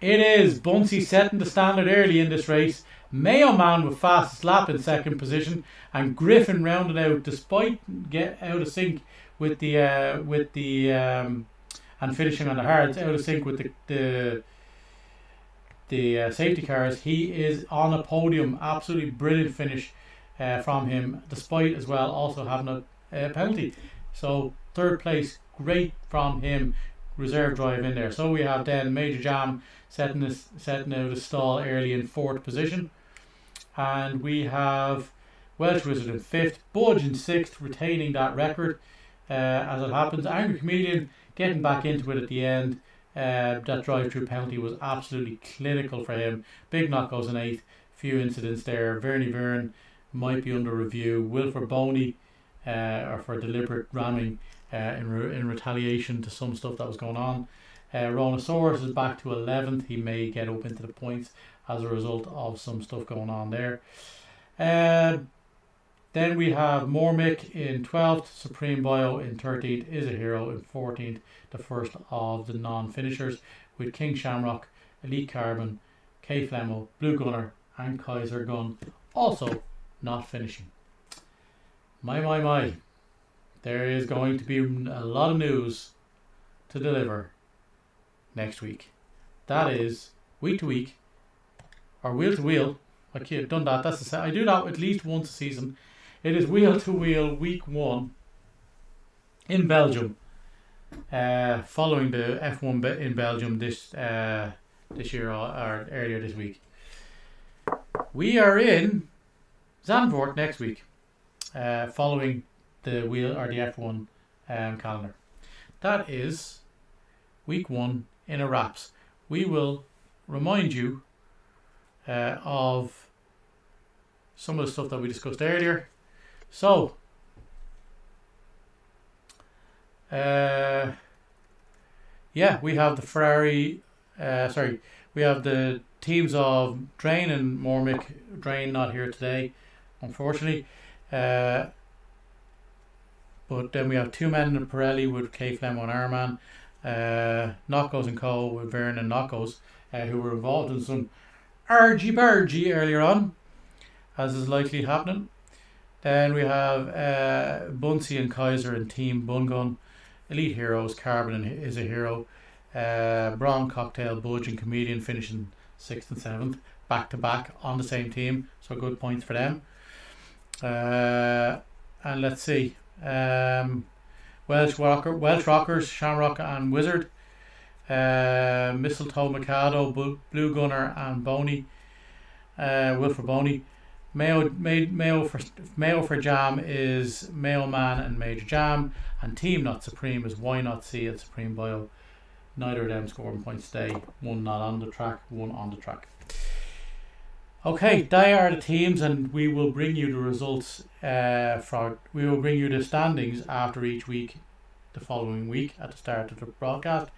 it is Bunsey setting the standard early in this race. Mayo Man with fastest lap in 2nd position, and Griffin rounded out despite get out of sync with the and finishing on the hards, out of sync with the safety cars. He is on a podium. Absolutely brilliant finish from him, despite as well also having a penalty. So 3rd place, great from him. Reserve drive in there. So we have then Major Jam setting out a stall early in 4th position, and we have Welsh Wizard in 5th, Budge in 6th, retaining that record as it happens. Angry Comedian getting back into it at the end. That drive-through penalty was absolutely clinical for him. Big Knock goes in 8th. Few incidents there. Verne might be under review. Wilfred Boney or for deliberate ramming in retaliation to some stuff that was going on. Rhinosaurus is back to 11th. He may get up into the points as a result of some stuff going on there. Then we have Mormick in 12th, Supreme Bio in 13th, Is a Hero in 14th, the first of the non-finishers, with King Shamrock, Elite Carbon, K Flemo, Blue Gunner and Kaiser Gun also not finishing. My. There is going to be a lot of news to deliver next week. That is week to week, or wheel to wheel. I've done that. I do that at least once a season. It is wheel to wheel week 1 in Belgium, following the F1 in Belgium this year or earlier this week. We are in Zandvoort next week, following the wheel or the F1 calendar. That is week 1 in a wraps. We will remind you of some of the stuff that we discussed earlier. So we have the Ferrari we have the teams of Drain and Mormick. Drain not here today, unfortunately. But then we have Two Men in Pirelli with Kay Flemo and Arman. Knockos and Co. with Vern and Knockos, who were involved in some argy-bargy earlier on, as is likely happening. Then we have Bunsey and Kaiser and Team Bungun. Elite Heroes, Carbon is a hero. Braun, Cocktail, Budge and Comedian finishing 6th and 7th, back to back on the same team. So good points for them. And let's see. Welsh Rockers, Shamrock and Wizard. Mistletoe, Mikado, Blue Gunner and Boney. Wilfred Boney. Mayo for Jam is Mayo Man and Major Jam, and Team Not Supreme is Why Not See and Supreme Bio. Neither of them scoring points today. One not on the track, one on the track. Okay, they are the teams, and we will bring you the results. We will bring you the standings after each week, the following week at the start of the broadcast.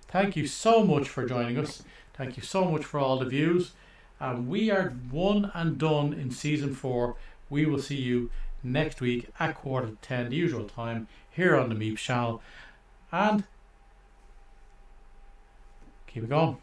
Thank you so much for joining us. Thank you so much for all the views. And we are one and done in season 4. We will see you next week at 10:15, the usual time, here on the Meeps channel. And keep it going.